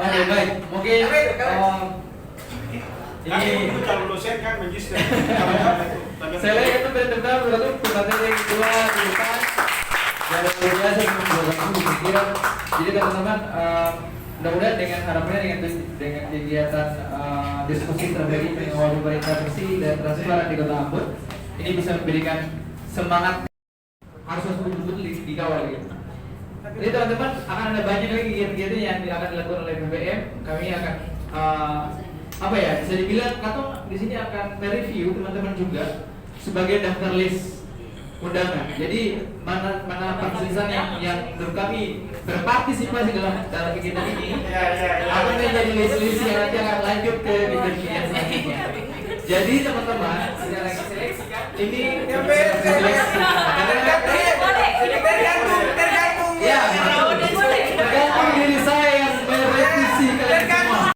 Oke, baik. Mungkin Kan ini itu calon dosen kan magister. saya lihat itu benar-benar berarti pertanyaan yang kedua di depan dan luar biasa menjawab pikiran. Jadi teman-teman mudah-mudahan dengan harapannya dengan kegiatan diskusi strategi pengawal pemerintah bersih dan transparan di Kota Ambon ini bisa memberikan semangat harus betul-betul dikawal gitu. Jadi teman-teman akan ada banyak lagi kegiatan-kegiatan yang akan dilakukan oleh BBM. Kami akan apa ya, bisa dibilang Katong di sini akan mereview teman-teman juga sebagai daftar list undangan. Jadi mana partisipan yang menurut kami berpartisipasi dalam kegiatan ini akan menjadi list-list yang nanti akan lanjut ke kegiatan selanjutnya. Jadi teman-teman sekali lagi seleksi ini seleksi. Boleh.